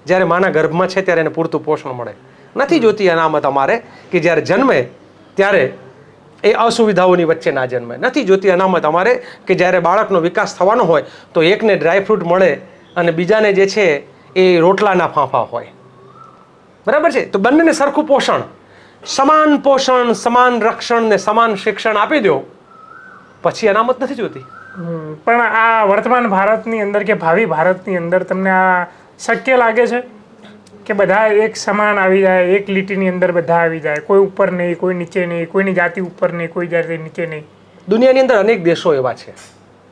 જ્યારે માના ગર્ભમાં છે ત્યારે એને પૂરતું પોષણ મળે. નથી જોતી અનામત અમારે કે જ્યારે જન્મે ત્યારે એ અસુવિધાઓની વચ્ચે ના જન્મે. નથી જોતી અનામત અમારે કે જ્યારે બાળકનો વિકાસ થવાનો હોય તો એકને ડ્રાયફ્રૂટ મળે અને બીજાને જે છે એ રોટલાના ફાંફા હોય. બરાબર છે? તો બંનેને સરખું પોષણ. સમાન પોષણ સમાન રક્ષણ ને સમાન શિક્ષણ આપી દો, પછી અનામત નથી જોતી. પણ આ વર્તમાન ભારતની અંદર કે ભાવિ ભારતની અંદર તમને આ શક્ય લાગે છે કે બધા એક સમાન આવી જાય, એક લીટીની અંદર બધા આવી જાય, કોઈ ઉપર નહીં, કોઈ નીચે નહીં, કોઈની જાતિ ઉપર નહીં, કોઈ જાતિ નીચે નહીં? દુનિયાની અંદર અનેક દેશો એવા છે.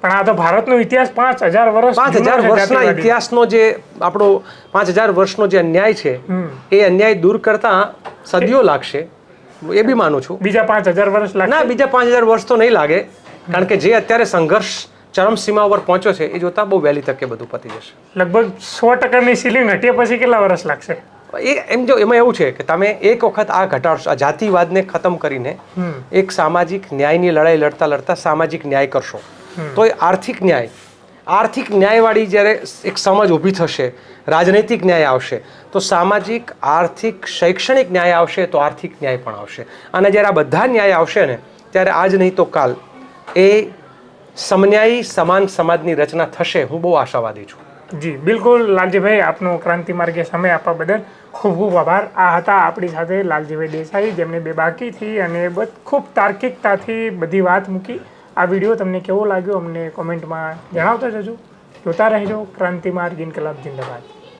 પણ આ તો ભારતનો ઇતિહાસ 5000 વર્ષ 5000 વર્ષના ઇતિહાસનો જે આપણો 5000 વર્ષનો જે અન્યાય છે એ અન્યાય દૂર કરતા સદીઓ લાગશે, એ બી માનું છું. બીજા 5000 વર્ષ લાગે? ના, બીજા 5000 વર્ષ તો નહીં લાગે, કારણ કે જે અત્યારે સંઘર્ષ ચરમસીમા ઉપર પહોંચ્યો છે એ જોતા બહુ વહેલી તકે બધું પતી જશે. લગભગ 100%ની સીલિંગ હટીએ પછી કેટલા વર્ષ લાગશે? એમ જો એમાં એવું છે કે તમે એક વખત આ ઘટાડશો, આ જાતિવાદને ખતમ કરીને એક સામાજિક ન્યાયની લડાઈ લડતા લડતા સામાજિક ન્યાય કરશો તો એ આર્થિક ન્યાયવાળી જ્યારે એક સમજ ઊભી થશે, રાજનૈતિક ન્યાય આવશે, તો સામાજિક, આર્થિક, શૈક્ષણિક ન્યાય આવશે, તો આર્થિક ન્યાય પણ આવશે. અને જ્યારે આ બધા ન્યાય આવશે ને ત્યારે આજ નહીં તો કાલ એ સમન્યાયી સમાન સમાજની રચના થશે. હું બહુ આશાવાદી છું. જી બિલકુલ લાલજીભાઈ, આપનો ક્રાંતિ માર્ગે સમય આપવા બદલ ખૂબ ખૂબ આભાર. આ હતા આપણી સાથે લાલજીભાઈ દેસાઈ, જેમને બેબાકીથી અને ખૂબ તાર્કિકતાથી બધી વાત મૂકી. આ વિડીયો તમને કેવો લાગ્યો અમને કોમેન્ટમાં જણાવતા જજો. જોતા રહેજો ક્રાંતિ માર્ગ, ઇન્કલાબ જિંદાબાદ.